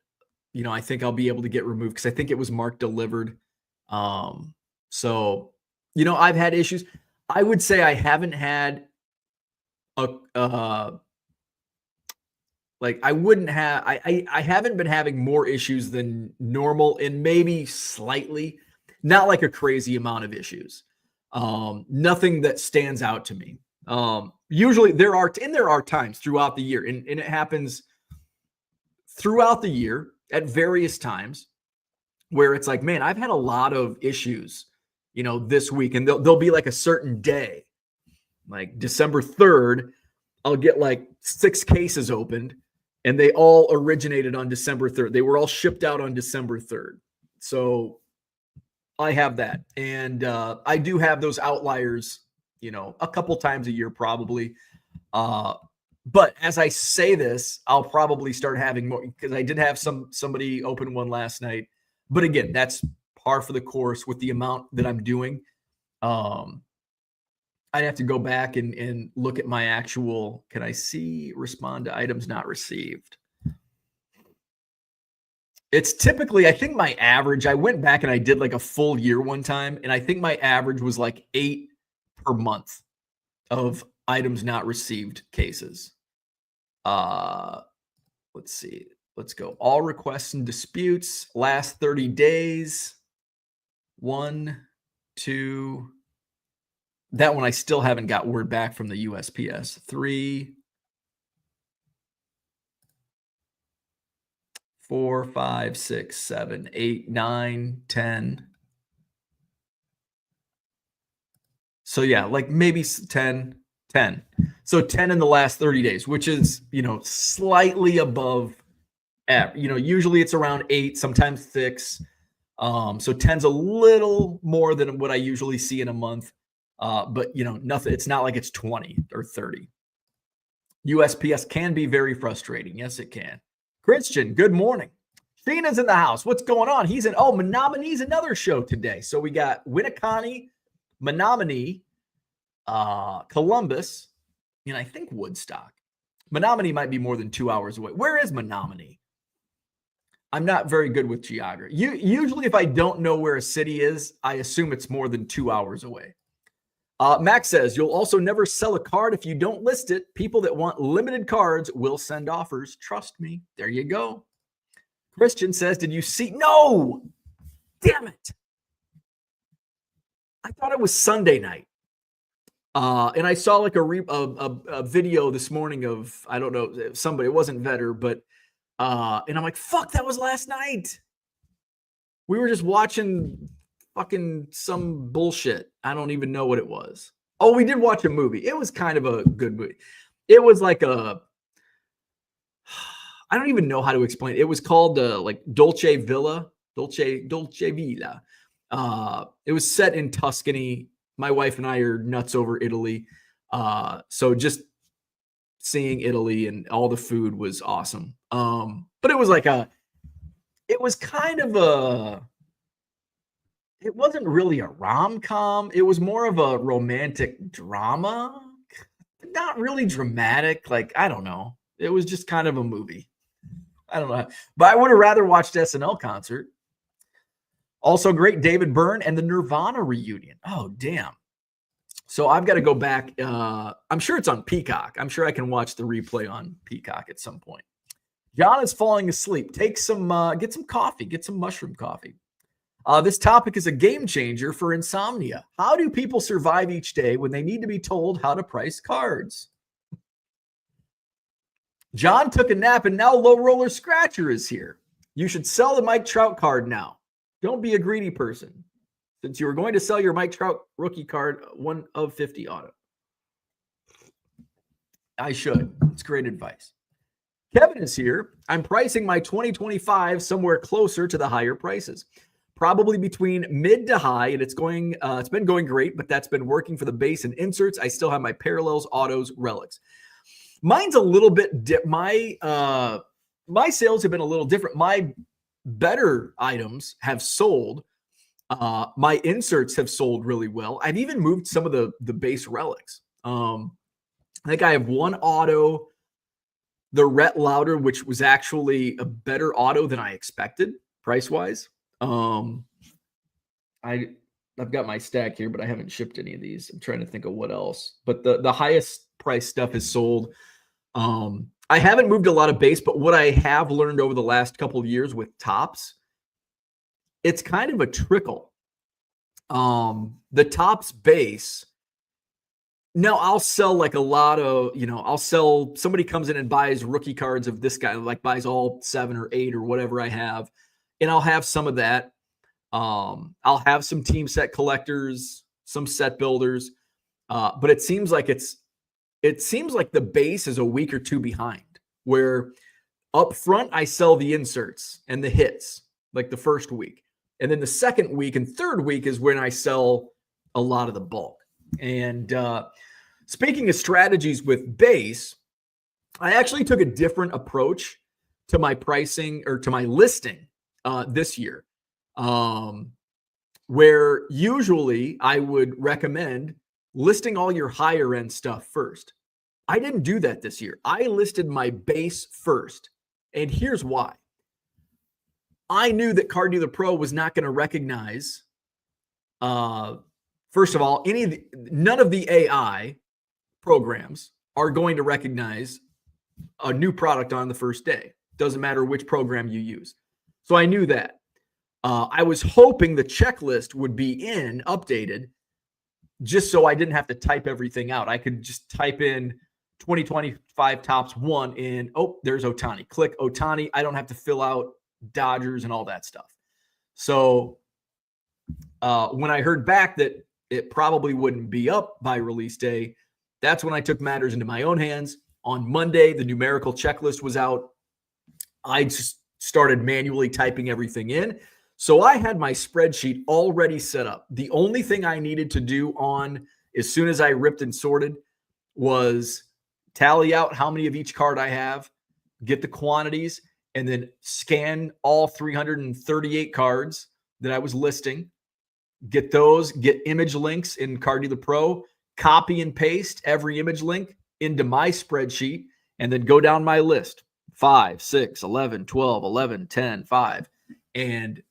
I think I'll be able to get removed because I think it was marked delivered. So, I've had issues. I would say I haven't had I haven't been having more issues than normal, and maybe slightly, not like a crazy amount of issues. Nothing that stands out to me. Usually there are times throughout the year, and it happens throughout the year at various times where it's like, man, I've had a lot of issues, this week, and there'll be like a certain day, like December 3rd, I'll get like 6 cases opened, and they all originated on December 3rd. They were all shipped out on December 3rd. So I have that. And I do have those outliers, a couple times a year probably. But as I say this, I'll probably start having more, because I did have somebody open one last night. But again, that's par for the course with the amount that I'm doing. I'd have to go back and look at my actual, can I see respond to items not received? It's typically, I think my average, I went back and I did like a full year one time, and I think my average was like 8 per month of items not received cases. Let's see. Let's go. All requests and disputes, last 30 days. 1, 2. That one I still haven't got word back from the USPS. 3, 4, 5, 6, 7, 8, 9, 10. So yeah, like maybe 10. So 10 in the last 30 days, which is, slightly above average. Usually it's around 8, sometimes 6. So 10's a little more than what I usually see in a month. But nothing, it's not like it's 20 or 30. USPS can be very frustrating. Yes, it can. Christian, good morning. Sheena's in the house. What's going on? Menominee's another show today. So we got Winneconne, Menominee, Columbus, and I think Woodstock. Menominee might be more than 2 hours away. Where is Menominee? I'm not very good with geography. Usually if I don't know where a city is, I assume it's more than 2 hours away. Max says, you'll also never sell a card if you don't list it. People that want limited cards will send offers. Trust me. There you go. Christian says, did you see? No! Damn it. I thought it was Sunday night. And I saw like a video this morning of, I don't know, somebody, it wasn't Vetter, but, and I'm like, fuck, that was last night. We were just watching fucking some bullshit. I don't even know what it was. Oh, we did watch a movie. It was kind of a good movie. It was like I don't even know how to explain it. It was called like Dolce Villa. It was set in Tuscany. My wife and I are nuts over Italy. So just seeing Italy and all the food was awesome. But it was like it wasn't really a rom-com. It was more of a romantic drama. Not really dramatic. Like, I don't know. It was just kind of a movie. I don't know. But I would have rather watched SNL concert. Also great, David Byrne and the Nirvana reunion. Oh, damn. So I've got to go back. I'm sure it's on Peacock. I'm sure I can watch the replay on Peacock at some point. John is falling asleep. Get some coffee. Get some mushroom coffee. This topic is a game changer for insomnia. How do people survive each day when they need to be told how to price cards? John took a nap and now Low Roller Scratcher is here. You should sell the Mike Trout card now. Don't be a greedy person. Since you were going to sell your Mike Trout rookie card, 1 of 50 auto. I should. It's great advice. Kevin is here. I'm pricing my 2025 somewhere closer to the higher prices. Probably between mid to high, and it's been going great, but that's been working for the base and inserts. I still have my parallels, autos, relics. Mine's a little bit my sales have been a little different. My better items have sold. My inserts have sold really well. I've even moved some of the base relics. I think I have one auto, the Rhett Lauder, which was actually a better auto than I expected price-wise. I've got my stack here, but I haven't shipped any of these. I'm trying to think of what else. But the highest price stuff is sold. I haven't moved a lot of base, but what I have learned over the last couple of years with tops, it's kind of a trickle. The tops base. Now I'll sell like a lot of, somebody comes in and buys rookie cards of this guy, like buys all 7 or 8 or whatever I have. And I'll have some of that. I'll have some team set collectors, some set builders. But it seems like the base is a week or two behind, where up front I sell the inserts and the hits like the first week. And then the second week and third week is when I sell a lot of the bulk. And speaking of strategies with base, I actually took a different approach to my pricing or to my listing this year, where usually I would recommend listing all your higher end stuff first. I didn't do that this year. I listed my base first. And here's why. I knew that Card Dealer Pro was not going to recognize, first of all, none of the AI programs are going to recognize a new product on the first day. Doesn't matter which program you use. So I knew that. I was hoping the checklist would be updated, just so I didn't have to type everything out. I could just type in 2025 tops 1 in, there's Ohtani. Click Ohtani. I don't have to fill out Dodgers and all that stuff. So when I heard back that it probably wouldn't be up by release day. That's when I took matters into my own hands. On Monday, the numerical checklist was out. I just started manually typing everything in. So I had my spreadsheet already set up. The only thing I needed to do as soon as I ripped and sorted was tally out how many of each card I have, get the quantities, and then scan all 338 cards that I was listing, get image links in Card Dealer Pro, copy and paste every image link into my spreadsheet, and then go down my list, 5, 6, 11, 12, 11, 10, 5, and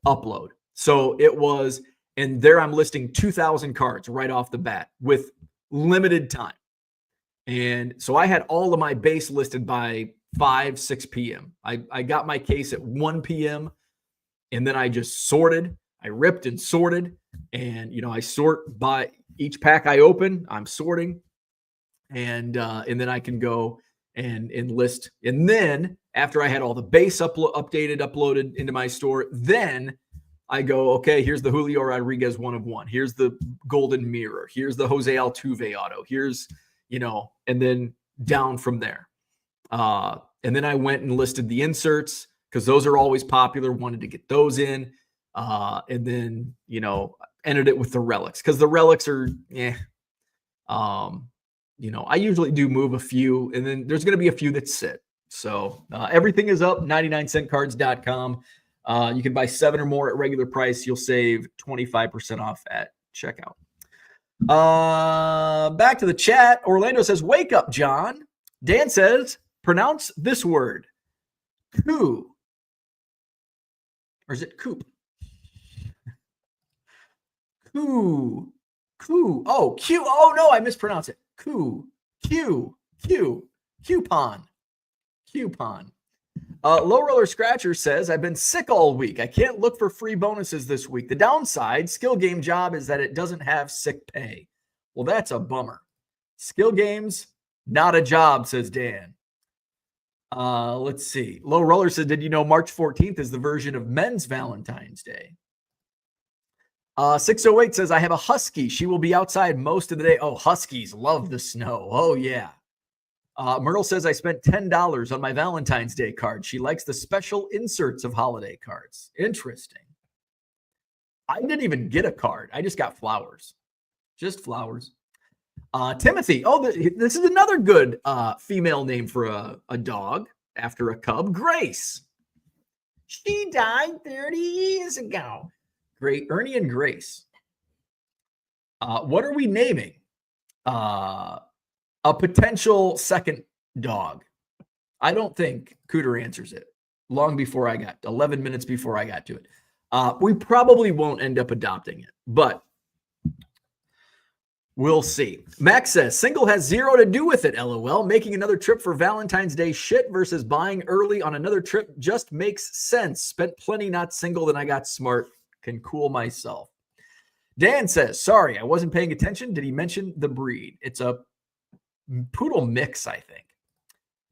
upload. So it was, and there I'm listing 2,000 cards right off the bat with limited time. And so I had all of my base listed by 5, 6 p.m. I got my case at 1 p.m. and then I just sorted. I ripped and sorted, and I sort by each pack I open. I'm sorting, and then I can go and list. And then after I had all the base uploaded into my store, then I go, okay, here's the Julio Rodriguez 1 of 1. Here's the Golden Mirror. Here's the Jose Altuve auto. Here's and then down from there. And then I went and listed the inserts because those are always popular. Wanted to get those in. And then, ended it with the relics because the relics are, I usually do move a few, and then there's going to be a few that sit. So everything is up, 99centcards.com. You can buy 7 or more at regular price. You'll save 25% off at checkout. Back to the chat. Orlando says, wake up, John. Dan says, pronounce this word. Coo. Or is it coop? Coo. Coo. Oh, Q. Oh, no, I mispronounced it. Coo. Q. Coupon. Low Roller Scratcher says, I've been sick all week. I can't look for free bonuses this week. The downside, Skill Game Job, is that it doesn't have sick pay. Well, that's a bummer. Skill Games, not a job, says Dan. Let's see. Low Roller said, did you know March 14th is the version of Men's Valentine's Day? 608 says, I have a husky. She will be outside most of the day. Oh, huskies love the snow. Oh, yeah. Myrtle says, I spent $10 on my Valentine's Day card. She likes the special inserts of holiday cards. Interesting. I didn't even get a card. I just got flowers. Just flowers. Timothy. Oh, this is another good female name for a dog after a cub. Grace. She died 30 years ago. Great. Ernie and Grace. What are we naming? A potential second dog. I don't think Cooter answers it. 11 minutes before I got to it. We probably won't end up adopting it, but we'll see. Max says, single has zero to do with it, LOL. Making another trip for Valentine's Day shit versus buying early on another trip just makes sense. Spent plenty not single, then I got smart. Can cool myself. Dan says, sorry, I wasn't paying attention. Did he mention the breed? It's a poodle mix, I think.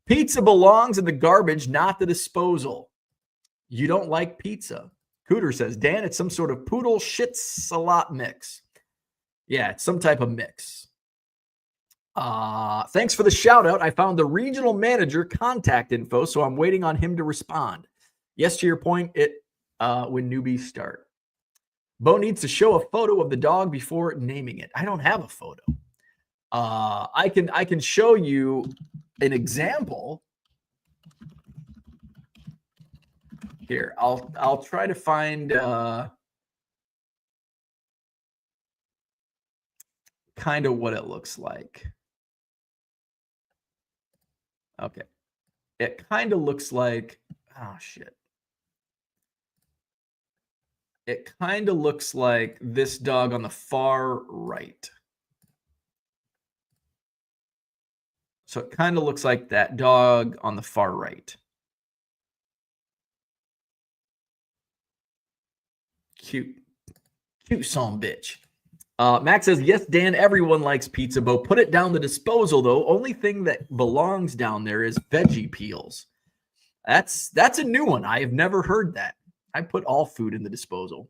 Pizza belongs in the garbage, not the disposal. You don't like pizza. Cooter says, Dan, it's some sort of poodle shit salad mix. Yeah, it's some type of mix. Thanks for the shout out. I found the regional manager contact info, so I'm waiting on him to respond. Yes, to your point, when newbies start. Bo needs to show a photo of the dog before naming it. I don't have a photo. I can show you an example. Here, I'll try to find kind of what it looks like. Okay. It kind of looks like, oh shit. It kind of looks like this dog on the far right. So it kind of looks like that dog on the far right. Cute son bitch. Max says, yes, Dan, everyone likes pizza, Bo. Put it down the disposal, though. Only thing that belongs down there is veggie peels. That's a new one. I have never heard that. I put all food in the disposal.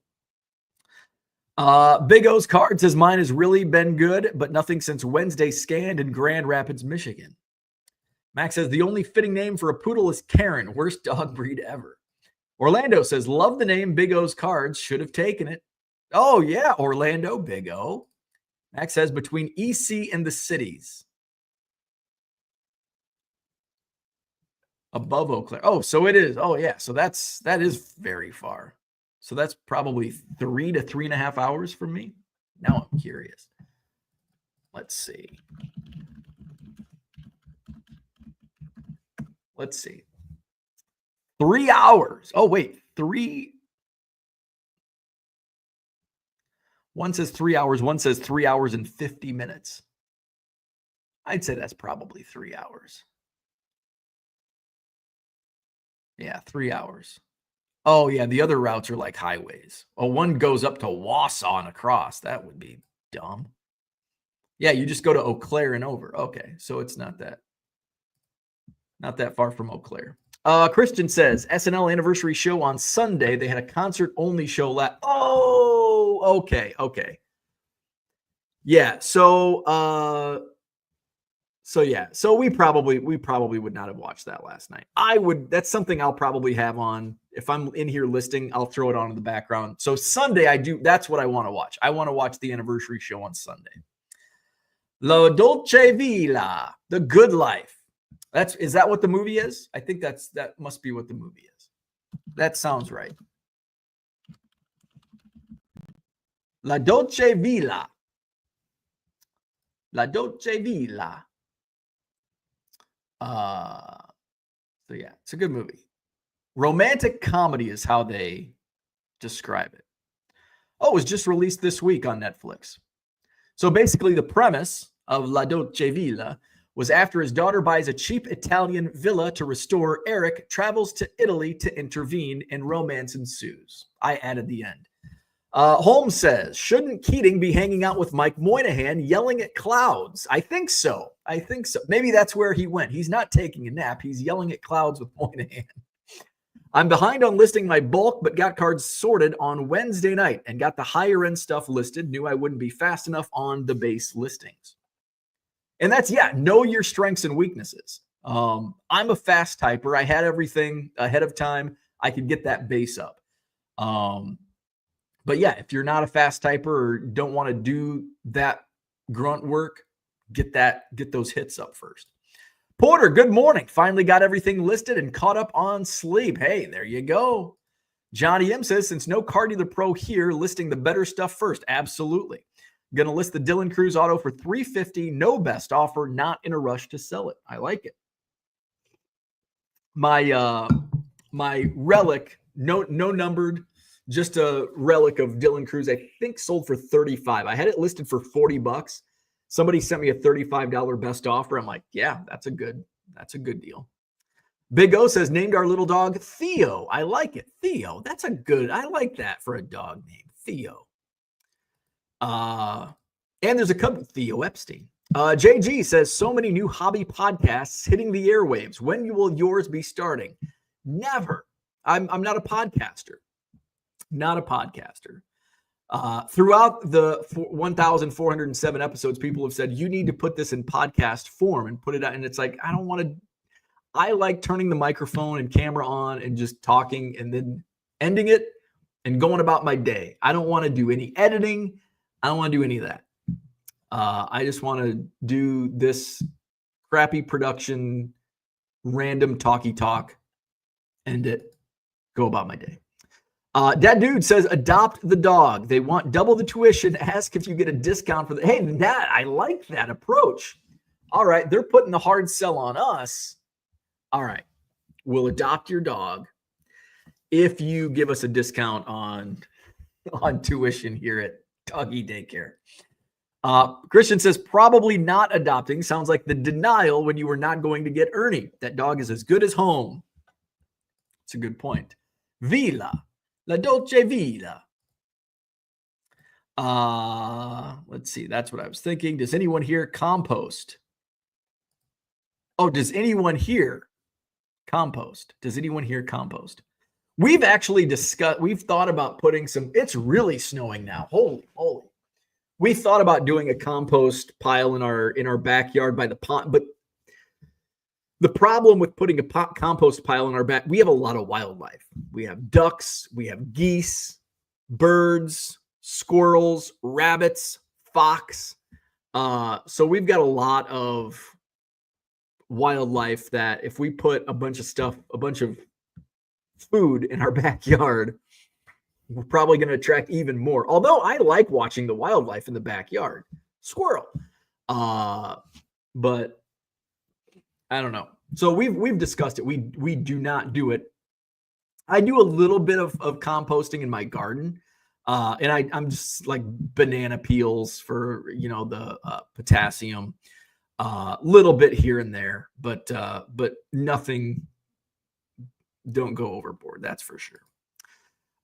Big O's card says mine has really been good, but nothing since Wednesday scanned in Grand Rapids, Michigan. Max says the only fitting name for a poodle is Karen. Worst dog breed ever. Orlando says, love the name Big O's cards. Should have taken it. Oh, yeah, Orlando, Big O. Max says between EC and the cities. Above Eau Claire. Oh, so it is. Oh, yeah. So that is very far. So that's probably 3 to 3.5 hours from me. Now I'm curious. Let's see. 3 hours. Oh, wait. 3. One says 3 hours. One says 3 hours and 50 minutes. I'd say that's probably 3 hours. Yeah, 3 hours. Oh, yeah. The other routes are like highways. Oh, one goes up to Wausau and across. That would be dumb. Yeah, you just go to Eau Claire and over. Okay, so it's not that far from Eau Claire. Christian says, SNL anniversary show on Sunday. They had a concert-only show last. Oh, okay. Yeah, so we probably would not have watched that last night. That's something I'll probably have on. If I'm in here listing, I'll throw it on in the background. So Sunday, that's what I want to watch. I want to watch the anniversary show on Sunday. La Dolce Vita, The Good Life. Is that what the movie is? I think that must be what the movie is. That sounds right. La Dolce Vita. La Dolce Vita. So yeah, it's a good movie. Romantic comedy is how they describe it. Oh, it was just released this week on Netflix. So basically the premise of La Dolce Vita was after his daughter buys a cheap Italian villa to restore, Eric travels to Italy to intervene and romance ensues. I added the end. Holmes says, shouldn't Keating be hanging out with Mike Moynihan yelling at clouds? I think so. Maybe that's where he went. He's not taking a nap. He's yelling at clouds with Moynihan. I'm behind on listing my bulk, but got cards sorted on Wednesday night and got the higher end stuff listed. Knew I wouldn't be fast enough on the base listings. And that's, know your strengths and weaknesses. I'm a fast typer. I had everything ahead of time. I could get that base up. But yeah, if you're not a fast typer or don't want to do that grunt work, get those hits up first. Porter, good morning. Finally got everything listed and caught up on sleep. Hey, there you go. Johnny M says, since no Car Dealer Pro here, listing the better stuff first. Absolutely. Going to list the Dylan Cruz auto for $350. No best offer. Not in a rush to sell it. I like it. My relic, no numbered, just a relic of Dylan Cruz, I think sold for $35. I had it listed for $40. Somebody sent me a $35 best offer. I'm like, yeah, that's a good deal. Big O says, named our little dog Theo. I like it. Theo. I like that for a dog name. Theo. And there's a couple, Theo Epstein. JG says, so many new hobby podcasts hitting the airwaves. When will yours be starting? Never. I'm not a podcaster. Throughout the 1,407 episodes, people have said, you need to put this in podcast form and put it out. And it's like, I like turning the microphone and camera on and just talking and then ending it and going about my day. I don't want to do any editing. I don't want to do any of that. I just want to do this crappy production, random talky talk, end it, go about my day. That dude says, adopt the dog. They want double the tuition. Ask if you get a discount for the. Hey, I like that approach. All right. They're putting the hard sell on us. All right. We'll adopt your dog if you give us a discount on tuition here at Doggy Daycare. Christian says, probably not adopting. Sounds like the denial when you were not going to get Ernie. That dog is as good as home. It's a good point. Villa. La Dolce Vita. Let's see. That's what I was thinking. Does anyone here compost? Oh, does anyone here compost? We've actually we've thought about putting some, it's really snowing now. Holy moly. We thought about doing a compost pile in our backyard by the pond, but the problem with putting a compost pile in our back, we have a lot of wildlife. We have ducks, we have geese, birds, squirrels, rabbits, fox. So we've got a lot of wildlife that if we put a bunch of food in our backyard, we're probably going to attract even more. Although I like watching the wildlife in the backyard, squirrel. But I don't know. So we've discussed it. We do not do it. I do a little bit of composting in my garden. And I'm just like banana peels for, the potassium, little bit here and there, but nothing. Don't go overboard. That's for sure.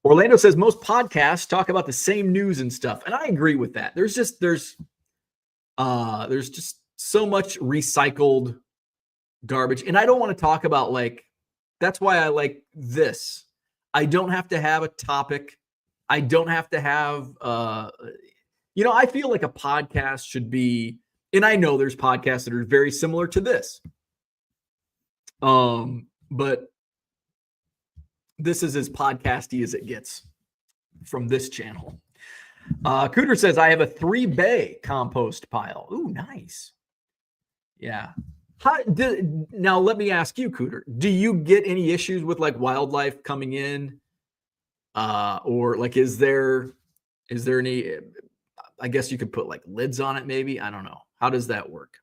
Orlando says most podcasts talk about the same news and stuff. And I agree with that. There's just so much recycled garbage. And I don't want to talk about that's why I like this. I don't have to have a topic. I don't have to have, I feel like a podcast should be, and I know there's podcasts that are very similar to this. But this is as podcasty as it gets from this channel. Cooter says, I have a 3-bay compost pile. Ooh, nice. Yeah. Now, let me ask you, Cooter, do you get any issues with wildlife coming in? Or is there any, I guess you could put lids on it maybe? I don't know. How does that work?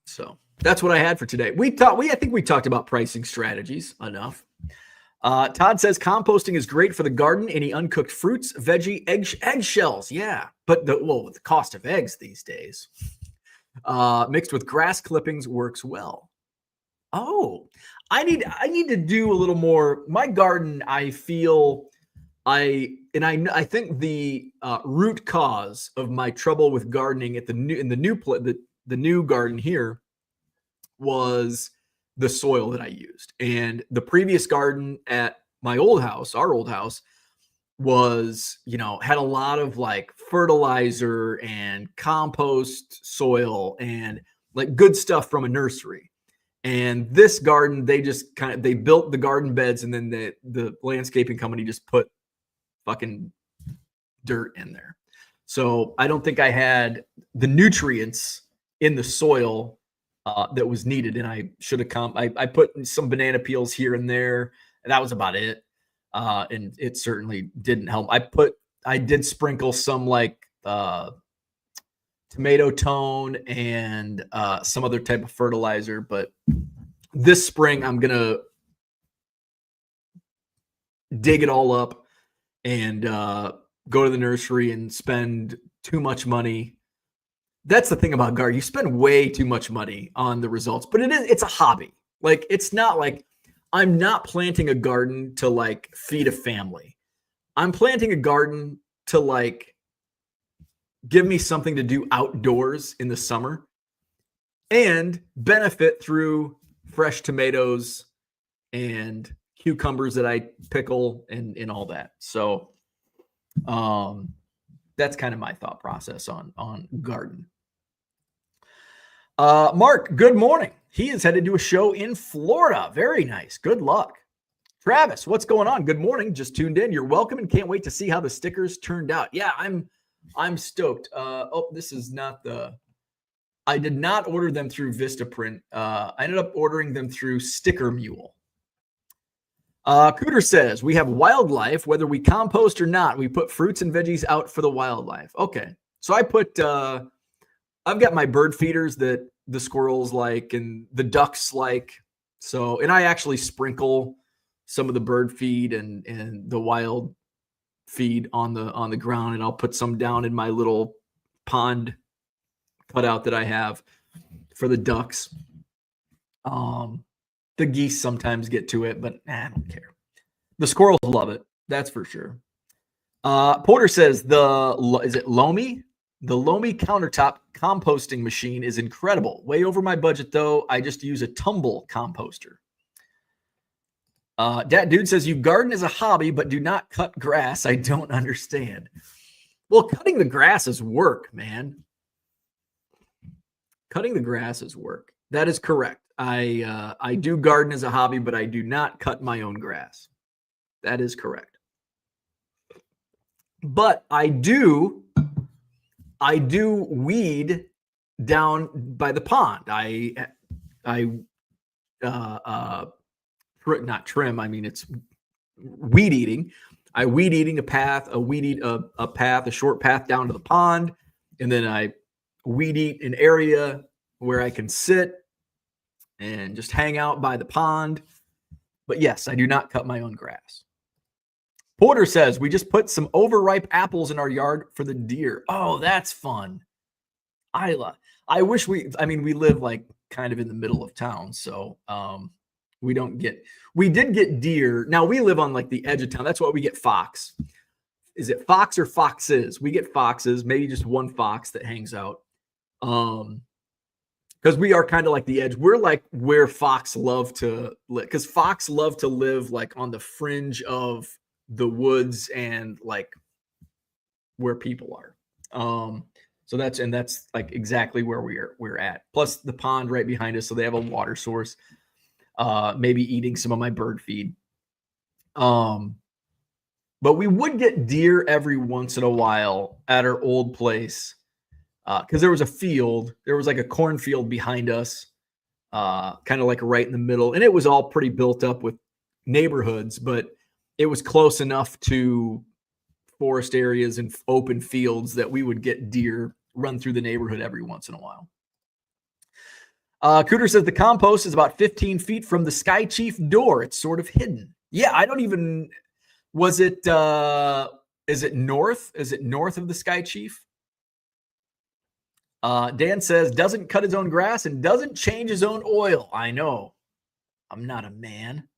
So that's what I had for today. I think we talked about pricing strategies enough. Todd says composting is great for the garden. Any uncooked fruits, veggie, eggshells. Yeah. But with the cost of eggs these days, mixed with grass clippings works well. Oh, I need to do a little more. My garden, I feel I think the root cause of my trouble with gardening at the new garden here was the soil that I used. And the previous garden at our old house was, had a lot of fertilizer and compost soil and good stuff from a nursery. And this garden, they just they built the garden beds, and then the landscaping company just put fucking dirt in there. So I don't think I had the nutrients in the soil that was needed, and I should have I put some banana peels here and there, and that was about it. And it certainly didn't help. I did sprinkle some tomato tone and some other type of fertilizer, but this spring I'm gonna dig it all up and go to the nursery and spend too much money. That's the thing about gardening. You spend way too much money on the results, but it's a hobby. It's not I'm not planting a garden to feed a family. I'm planting a garden to give me something to do outdoors in the summer and benefit through fresh tomatoes and cucumbers that I pickle and all that. So that's kind of my thought process on garden. Mark, good morning. He is headed to a show in Florida. Very nice. Good luck. Travis, what's going on? Good morning. Just tuned in. You're welcome and can't wait to see how the stickers turned out. Yeah, I'm stoked. This is not I did not order them through Vistaprint. I ended up ordering them through Sticker Mule. Cooter says, we have wildlife, whether we compost or not. We put fruits and veggies out for the wildlife. Okay. So I put, I've got my bird feeders that the squirrels like and the ducks like. So, and I actually sprinkle some of the bird feed and the wild feed on the ground, and I'll put some down in my little pond cutout that I have for the ducks. The geese sometimes get to it, but I don't care. The squirrels love it. That's for sure. Porter says is it loamy? The Lomi countertop composting machine is incredible. Way over my budget, though. I just use a tumble composter. Dude says, you garden as a hobby, but do not cut grass. I don't understand. Well, cutting the grass is work, man. Cutting the grass is work. That is correct. I do garden as a hobby, but I do not cut my own grass. That is correct. But I do weed down by the pond. Not trim. I mean, it's weed eating. I weed eating a path, a short path down to the pond. And then I weed eat an area where I can sit and just hang out by the pond. But yes, I do not cut my own grass. Porter says, we just put some overripe apples in our yard for the deer. Oh, that's fun. I wish we live like kind of in the middle of town. So we did get deer. Now we live on like the edge of town. That's why we get fox. Is it fox or foxes? We get foxes, maybe just one fox that hangs out. Because we are kind of like the edge. We're like where fox love to live. Because fox love to live like on the fringe of the woods and like where people are. So that's like exactly where we're at. Plus the pond right behind us, so they have a water source. Maybe eating some of my bird feed. But we would get deer every once in a while at our old place. Because there was a field, there was like a cornfield behind us, kind of like right in the middle. And it was all pretty built up with neighborhoods, but it was close enough to forest areas and open fields that we would get deer run through the neighborhood every once in a while. Cooter says the compost is about 15 feet from the Sky Chief door. It's sort of hidden. Yeah, I don't even, is it north? Is it north of the Sky Chief? Dan says, doesn't cut his own grass and doesn't change his own oil. I know. I'm not a man.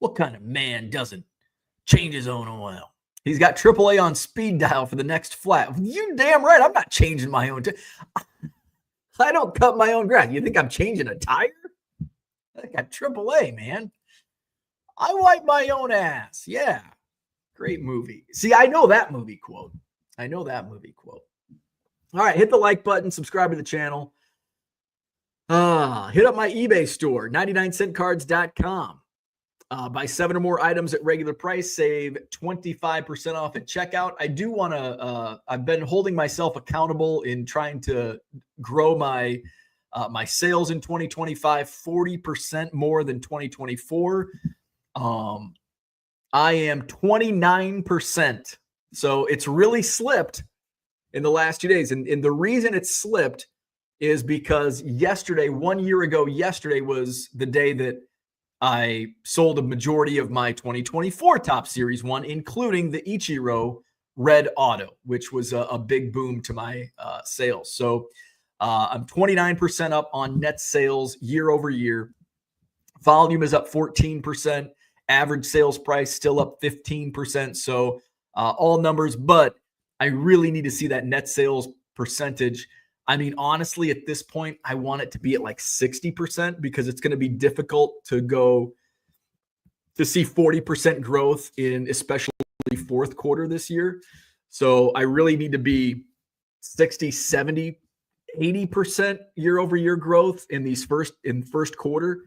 What kind of man doesn't change his own oil? He's got AAA on speed dial for the next flat. You damn right. I'm not changing my own. I don't cut my own grass. You think I'm changing a tire? I got AAA, man. I wipe my own ass. Yeah. Great movie. See, I know that movie quote. All right, hit the like button, subscribe to the channel. Hit up my eBay store, 99centcards.com. Buy 7 or more items at regular price, save 25% off at checkout. I do want to, I've been holding myself accountable in trying to grow my sales in 2025, 40% more than 2024. I am 29%. So it's really slipped in the last 2 days. And the reason it's slipped is because yesterday, 1 year ago, yesterday was the day that I sold a majority of my 2024 Top Series 1, including the Ichiro Red Auto, which was a big boom to my sales. So I'm 29% up on net sales year over year. Volume is up 14%. Average sales price still up 15%. So all numbers, but I really need to see that net sales percentage. I mean, honestly, at this point, I want it to be at like 60% because it's going to be difficult to see 40% growth in especially fourth quarter this year. So I really need to be 60, 70, 80% year over year growth in first quarter.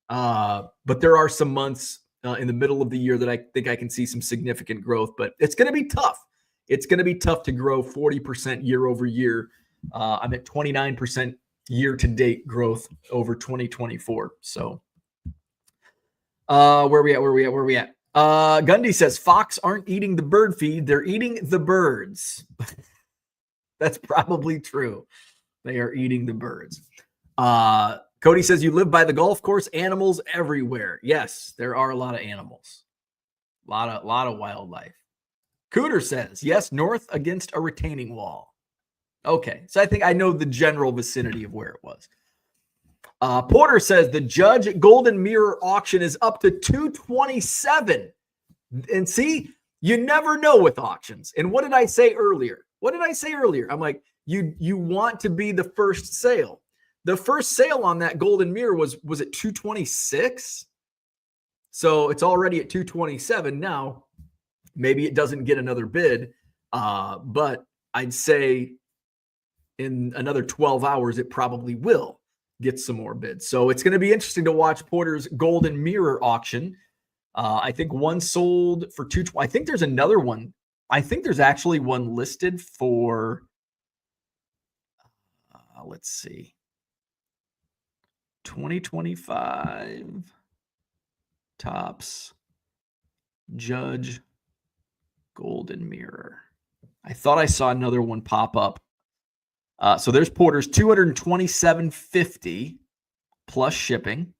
But there are some months in the middle of the year that I think I can see some significant growth, but it's going to be tough. It's going to be tough to grow 40% year over year. I'm at 29% year to date growth over 2024. So where we at? Gundy says fox aren't eating the bird feed. They're eating the birds. That's probably true. They are eating the birds. Cody says you live by the golf course, animals everywhere. Yes, there are a lot of animals. A lot of wildlife. Cooter says, yes, north against a retaining wall. Okay, so I think I know the general vicinity of where it was. Porter says the Judge Golden Mirror auction is up to $227. And see, you never know with auctions. And what did I say earlier? I'm like, You want to be the first sale. The first sale on that golden mirror was it 226? So it's already at 227 now. Maybe it doesn't get another bid, but I'd say in another 12 hours it probably will get some more bids. So it's going to be interesting to watch Porter's golden mirror auction. I think one sold for 220. I think there's another one. I think there's actually one listed for let's see. 2025 Topps Judge golden mirror. I thought I saw another one pop up. So there's Porter's $227.50 plus shipping.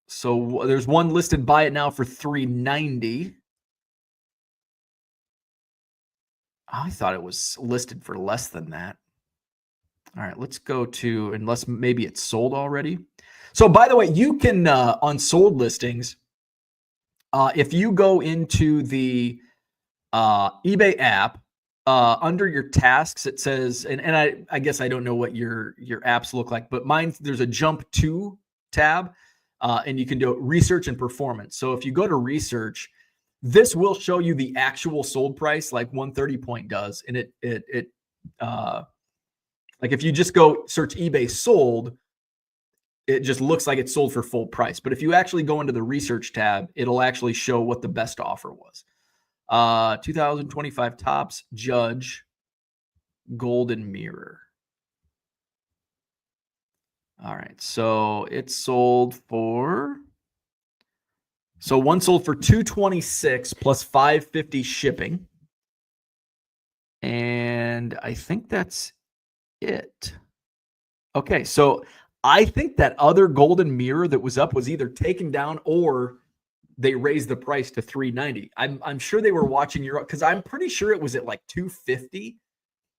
So there's one listed, buy it now for $390. I thought it was listed for less than that. All right, let's go to, unless maybe it's sold already. So by the way, you can, on sold listings, if you go into the eBay app, under your tasks, it says, and I guess I don't know what your apps look like, but mine, there's a jump to tab, and you can do research and performance. So if you go to research, this will show you the actual sold price, like 130 Point does. And it like if you just go search eBay sold, it just looks like it's sold for full price. But if you actually go into the research tab, it'll actually show what the best offer was. 2025 Topps Judge golden mirror. All right, so it's sold for, so one sold for $226 plus $550 shipping. And I think that's it. Okay, so I think that other golden mirror that was up was either taken down or they raised the price to $390. I'm sure they were watching your, because I'm pretty sure it was at like $250.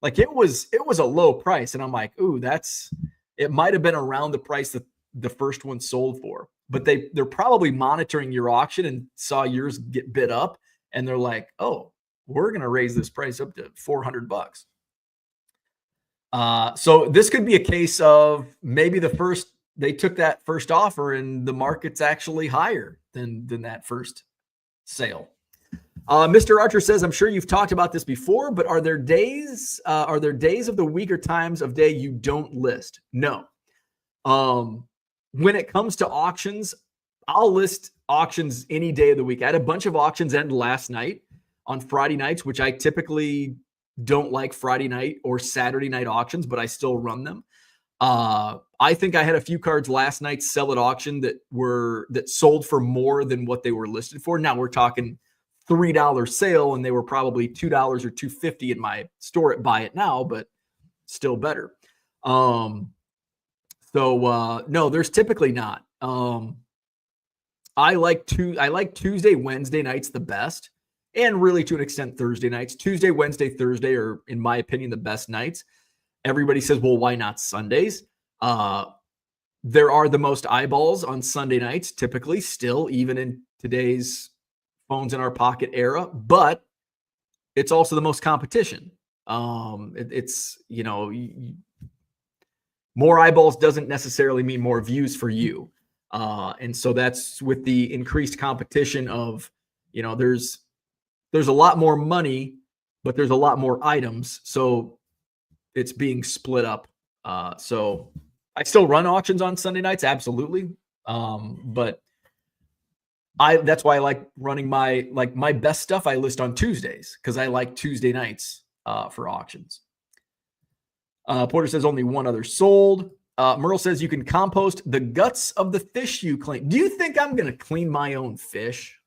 Like it was a low price, and I'm like, ooh, it might have been around the price that the first one sold for. But they're probably monitoring your auction and saw yours get bid up, and they're like, oh, we're gonna raise this price up to $400. So this could be a case of maybe they took that first offer and the market's actually higher than that first sale. Mr. Archer says, I'm sure you've talked about this before, but are there days of the week or times of day you don't list? No. When it comes to auctions, I'll list auctions any day of the week. I had a bunch of auctions end last night on Friday nights, which I typically don't like Friday night or Saturday night auctions, but I still run them. I think I had a few cards last night sell at auction that sold for more than what they were listed for. Now we're talking $3 sale, and they were probably $2 or $2.50 in my store at Buy It Now, but still better. No, there's typically not. I like Tuesday, Wednesday nights the best, and really to an extent Thursday nights. Tuesday, Wednesday, Thursday are, in my opinion, the best nights. Everybody says, well, why not Sundays? There are the most eyeballs on Sunday nights, typically, still, even in today's phones in our pocket era, but it's also the most competition. It's more eyeballs doesn't necessarily mean more views for you. And so that's with the increased competition of, there's a lot more money, but there's a lot more items. So it's being split up. So I still run auctions on Sunday nights. Absolutely. But that's why I like running my best stuff I list on Tuesdays, because I like Tuesday nights for auctions. Porter says only one other sold. Merle says you can compost the guts of the fish you clean. Do you think I'm going to clean my own fish?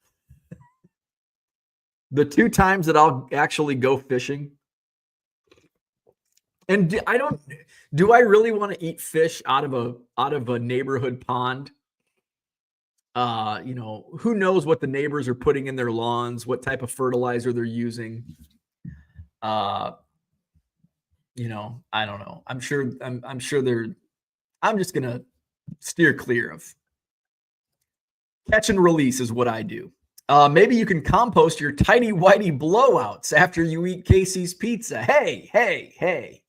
The 2 times that I'll actually go fishing. And do I really want to eat fish out of a neighborhood pond? Who knows what the neighbors are putting in their lawns, what type of fertilizer they're using. I don't know. I'm sure I'm just going to steer clear of. Catch and release is what I do. Maybe you can compost your tidy whitey blowouts after you eat Casey's pizza. Hey, hey, hey.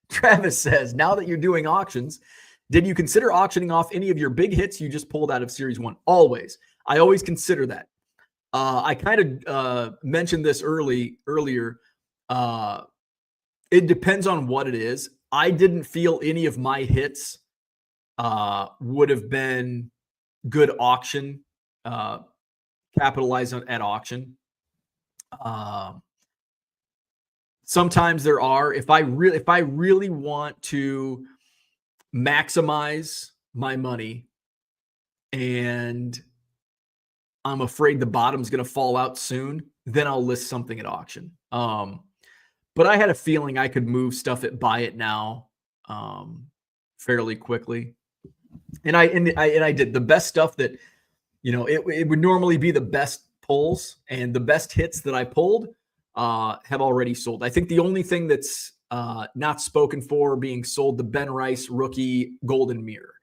Travis says, now that you're doing auctions, did you consider auctioning off any of your big hits you just pulled out of Series 1? Always. I always consider that. I kind of mentioned this earlier. It depends on what it is. I didn't feel any of my hits would have been good auction, capitalize at auction. Sometimes there are. If I really want to maximize my money and I'm afraid the bottom's going to fall out soon, then I'll list something at auction. But I had a feeling I could move stuff at buy it now fairly quickly. And I did the best stuff that, it would normally be the best pulls, and the best hits that I pulled have already sold. I think the only thing that's not spoken for being sold, the Ben Rice rookie golden mirror.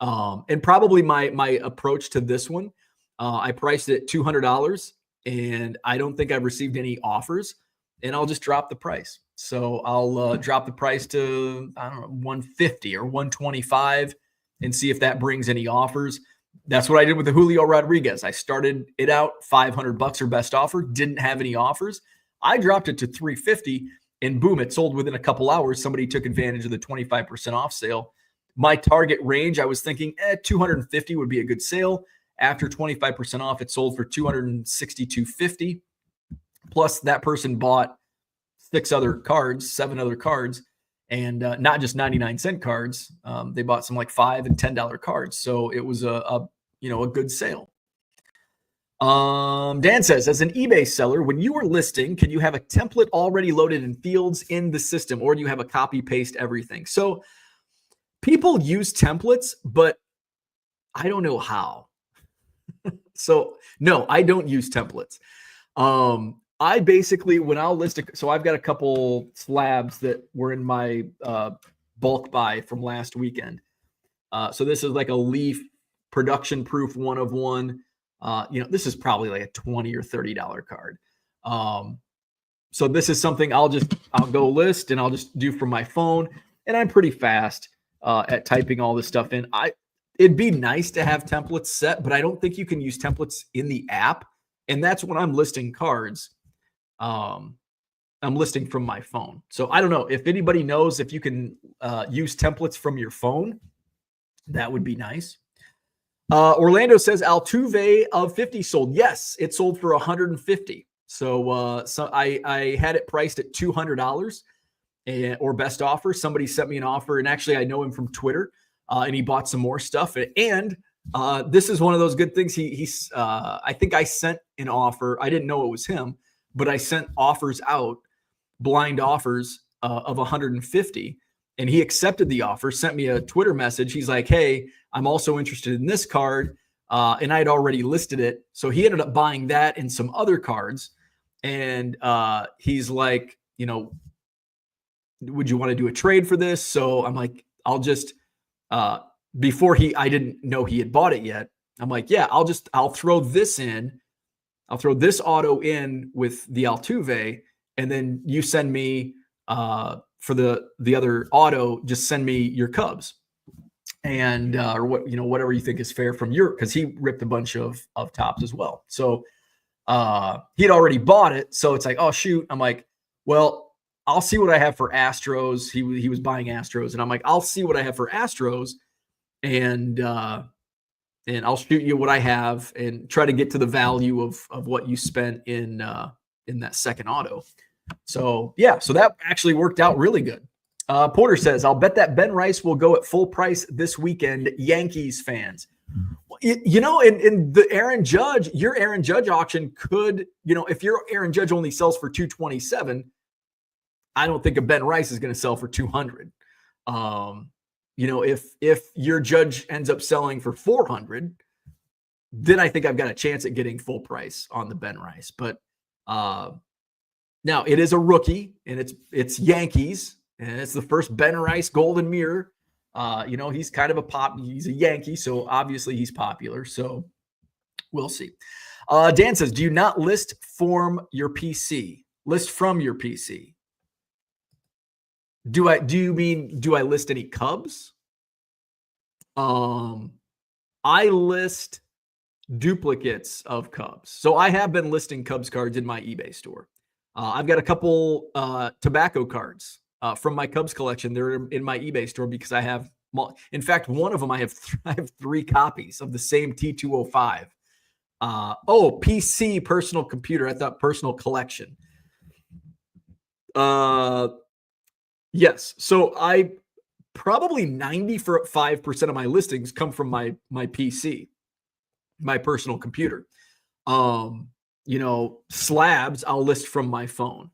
And probably my approach to this one, I priced it at $200, and I don't think I've received any offers, and I'll just drop the price. So I'll drop the price to, I don't know, 150 or 125 and see if that brings any offers. That's what I did with the Julio Rodriguez. I started it out $500 or best offer, didn't have any offers. I dropped it to 350, and boom, it sold within a couple hours. Somebody took advantage of the 25% off sale. My target range, I was thinking 250 would be a good sale. After 25% off, it sold for $262.50. Plus, that person bought 7 other cards, and not just 99-cent cards. They bought some like $5 and $10 cards. So it was a good sale. Dan says, as an eBay seller, when you are listing, can you have a template already loaded in fields in the system, or do you have a copy paste everything? So people use templates, but I don't know how. So no, I don't use templates. I basically, when I'll list so I've got a couple slabs that were in my bulk buy from last weekend. So this is like a Leaf production proof 1 of 1. This is probably like a $20 or $30 card. So this is something I'll go list, and I'll just do from my phone. And I'm pretty fast at typing all this stuff in. It'd be nice to have templates set, but I don't think you can use templates in the app. And that's when I'm listing cards. I'm listing from my phone. So I don't know if anybody knows if you can use templates from your phone. That would be nice. Orlando says Altuve of 50 sold. Yes, it sold for 150. So I had it priced at $200 or best offer. Somebody sent me an offer, and actually I know him from Twitter, and he bought some more stuff. And this is one of those good things. I think I sent an offer. I didn't know it was him, but I sent offers out, blind offers of 150. And he accepted the offer, sent me a Twitter message. He's like, hey, I'm also interested in this card. And I had already listed it. So he ended up buying that and some other cards. And he's like, would you want to do a trade for this? So I'm like, I'll just, I didn't know he had bought it yet. I'm like, yeah, I'll throw this in. I'll throw this auto in with the Altuve, and then you send me, for the other auto, just send me your Cubs, and or whatever you think is fair from because he ripped a bunch of tops as well. So he'd already bought it, so it's like, oh shoot. I'm like, well, I'll see what I have for Astros. He was buying Astros, and I'm like, I'll see what I have for Astros, and I'll shoot you what I have and try to get to the value of what you spent in that second auto. So yeah, so that actually worked out really good. Porter says, I'll bet that Ben Rice will go at full price this weekend, Yankees fans. In the Aaron Judge, your Aaron Judge auction could, if your Aaron Judge only sells for 227, I don't think a Ben Rice is going to sell for 200. If your Judge ends up selling for 400, then I think I've got a chance at getting full price on the Ben Rice. But now it is a rookie, and it's Yankees, and it's the first Ben Rice golden mirror. He's kind of he's a Yankee, so obviously he's popular. So We'll see. Dan says, do you not list from your PC? List from your PC. Do you mean, do I list any Cubs? I list duplicates of Cubs. So I have been listing Cubs cards in my eBay store. I've got a couple tobacco cards from my Cubs collection. They're in my eBay store because I have, in fact, one of them I have 3 copies of the same T205. PC, personal computer. I thought personal collection. Yes. So I probably 95% of my listings come from my PC, my personal computer. Slabs I'll list from my phone.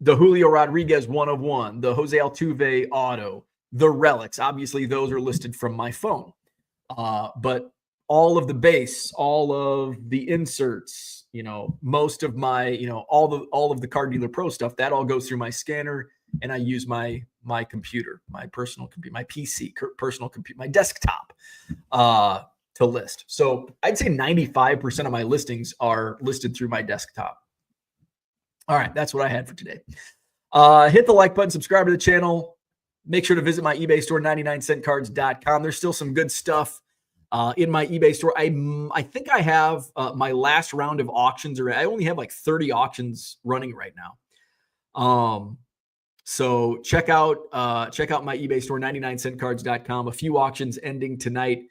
The Julio Rodriguez 1/1, the Jose Altuve auto, the relics. Obviously, those are listed from my phone. But all of the base, all of the inserts, most of my, all of the Card Dealer Pro stuff, that all goes through my scanner, and I use my computer, my personal computer, my PC, personal computer, my desktop to list. So I'd say 95% of my listings are listed through my desktop. All right, that's what I had for today. Hit the like button, subscribe to the channel. Make sure to visit my eBay store, 99centcards.com. There's still some good stuff in my eBay store. I think I have my last round of auctions, or I only have like 30 auctions running right now. So check out my eBay store, 99centcards.com. A few auctions ending tonight.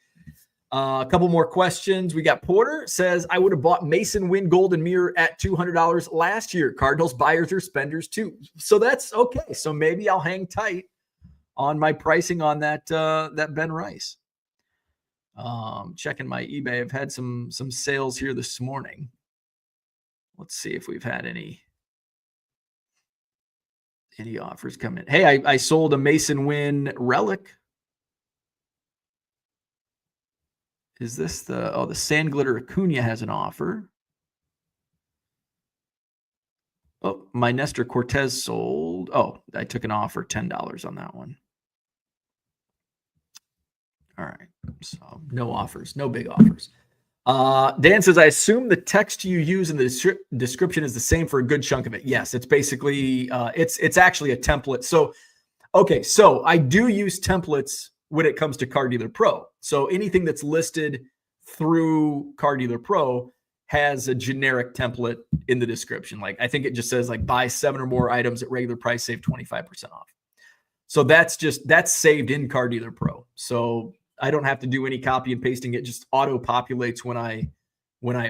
A couple more questions. We got Porter says, I would have bought Mason Wynn Golden Mirror at $200 last year. Cardinals buyers or spenders too. So that's okay. So maybe I'll hang tight on my pricing on that Ben Rice. Checking my eBay. I've had some sales here this morning. Let's see if we've had any offers come in. Hey, I sold a Mason Wynn relic. Is this the Sand Glitter Acuna has an offer. Oh, my Nestor Cortez sold. Oh, I took an offer, $10 on that one. All right. So no offers, no big offers. Dan says, I assume the text you use in the description is the same for a good chunk of it. Yes, it's basically, it's actually a template. So, okay. So I do use templates when it comes to Card Dealer Pro. So anything that's listed through Card Dealer Pro has a generic template in the description. Like, I think it just says like buy 7 or more items at regular price, save 25% off. So that's saved in Card Dealer Pro. So I don't have to do any copy and pasting. It just auto populates when I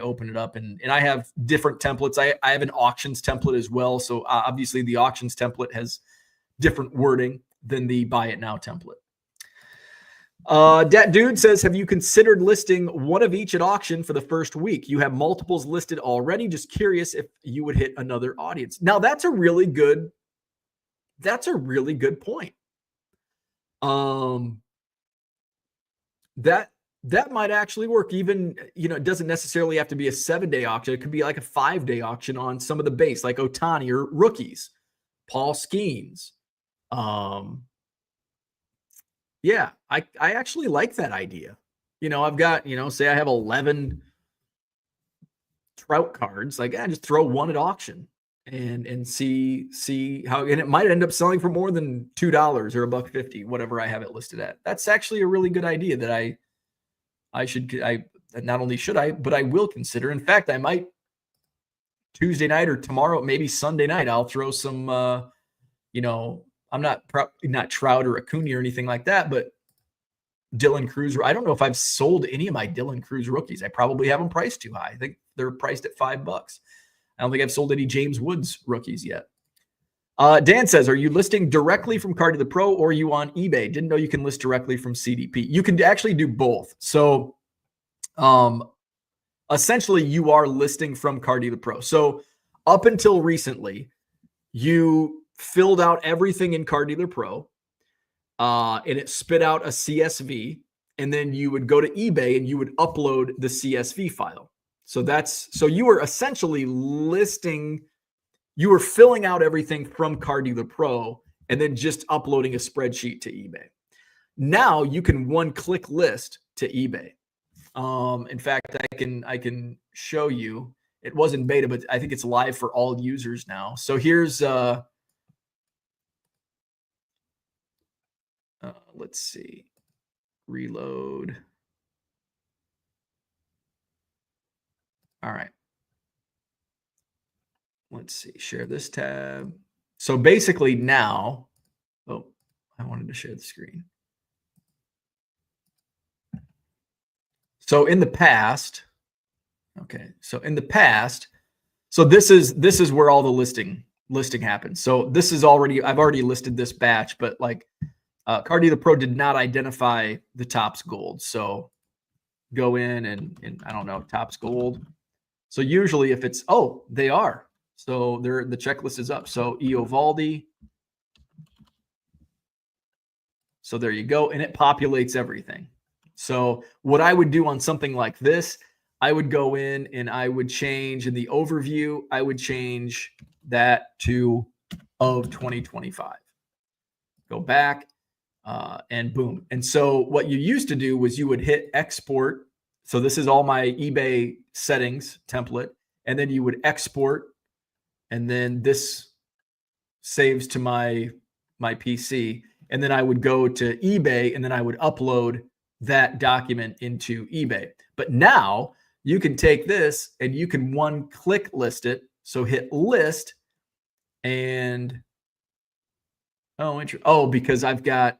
open it up. And I have different templates. I have an auctions template as well. So obviously the auctions template has different wording than the buy it now template. Dat Dude says, have you considered listing one of each at auction for the first week? You have multiples listed already. Just curious if you would hit another audience. Now that's a really good point. That might actually work. Even, it doesn't necessarily have to be a 7-day auction. It could be like a 5-day auction on some of the base, like Ohtani or rookies, Paul Skeens. Yeah, I actually like that idea. I've got, say I have 11 Trout cards. Like, I just throw one at auction and see how, and it might end up selling for more than $2 or $1.50, whatever I have it listed at. That's actually a really good idea that I not only should I, but I will consider. In fact, I might Tuesday night or tomorrow, maybe Sunday night, I'll throw some, I'm not Trout or Acuna or anything like that, but Dylan Cruz. I don't know if I've sold any of my Dylan Cruz rookies. I probably have them priced too high. I think they're priced at $5. I don't think I've sold any James Woods rookies yet. Dan says, are you listing directly from Card Dealer Pro or are you on eBay? Didn't know you can list directly from CDP. You can actually do both. So essentially you are listing from Card Dealer Pro. So up until recently, you filled out everything in Card Dealer Pro, and it spit out a CSV, and then you would go to eBay and you would upload the CSV file. So you were essentially you were filling out everything from Card Dealer Pro and then just uploading a spreadsheet to eBay. Now you can one-click list to eBay. In fact, I can show you. It was in beta, but I think it's live for all users now. So here's let's see, reload. All right. Let's see, share this tab. So basically now, oh, I wanted to share the screen. So in the past, okay, so in the past, so this is where all the listing happens. So this is already, I've already listed this batch, but like Car Dealer Pro did not identify the Topps Gold. So go in and I don't know, Topps Gold. So usually if it's, oh, they are. So the checklist is up. So Eovaldi. So there you go. And it populates everything. So what I would do on something like this, I would go in and I would change in the overview, I would change that to of 2025. Go back and boom. And so what you used to do was you would hit export. So this is all my eBay settings template. And then you would export. And then this saves to my PC. And then I would go to eBay and then I would upload that document into eBay. But now you can take this and you can one-click list it. So hit list and because I've got,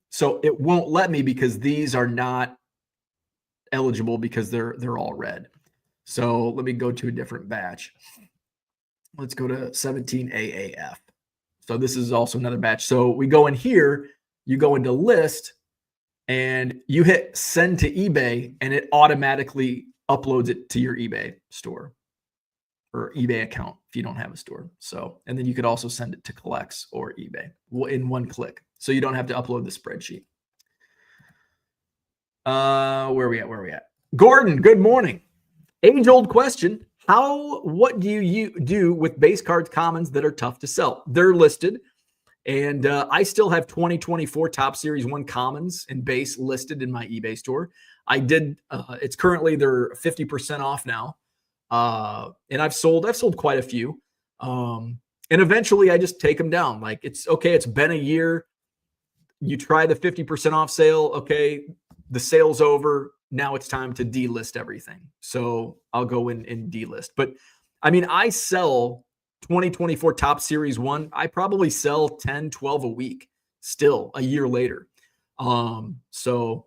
so it won't let me because these are not eligible because they're all red. So let me go to a different batch. Let's go to 17AAF. So this is also another batch. So we go in here, you go into list and you hit send to eBay and it automatically uploads it to your eBay store or eBay account if you don't have a store. So, and then you could also send it to Collects or eBay in one click. So you don't have to upload the spreadsheet. Where are we at? Gordon, good morning. Age-old question. What do you do with base cards commons that are tough to sell? They're listed. And I still have 2024 Top Series 1 commons and base listed in my eBay store. I did. It's currently they're 50% off now. And I've sold quite a few. And eventually I just take them down. Like it's okay. It's been a year. You try the 50% off sale. Okay. The sale's over. Now it's time to delist everything. So I'll go in and delist. But I mean, I sell 2024 Top Series 1. I probably sell 10, 12 a week still a year later. So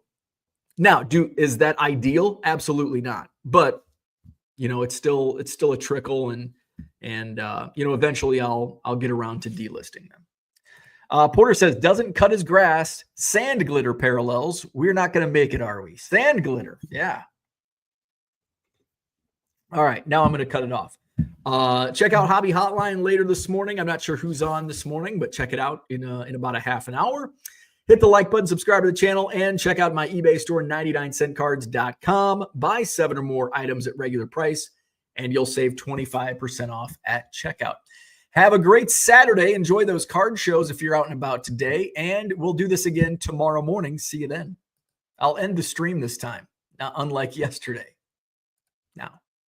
now is that ideal? Absolutely not. But you know, it's still a trickle and you know, eventually I'll get around to delisting them. Porter says, doesn't cut his grass. Sand glitter parallels. We're not going to make it, are we? Sand glitter. Yeah. All right. Now I'm going to cut it off. Check out Hobby Hotline later this morning. I'm not sure who's on this morning, but check it out in about a half an hour. Hit the like button, subscribe to the channel, and check out my eBay store, 99centcards.com. Buy 7 or more items at regular price, and you'll save 25% off at checkout. Have a great Saturday. Enjoy those card shows if you're out and about today. And we'll do this again tomorrow morning. See you then. I'll end the stream this time, unlike yesterday.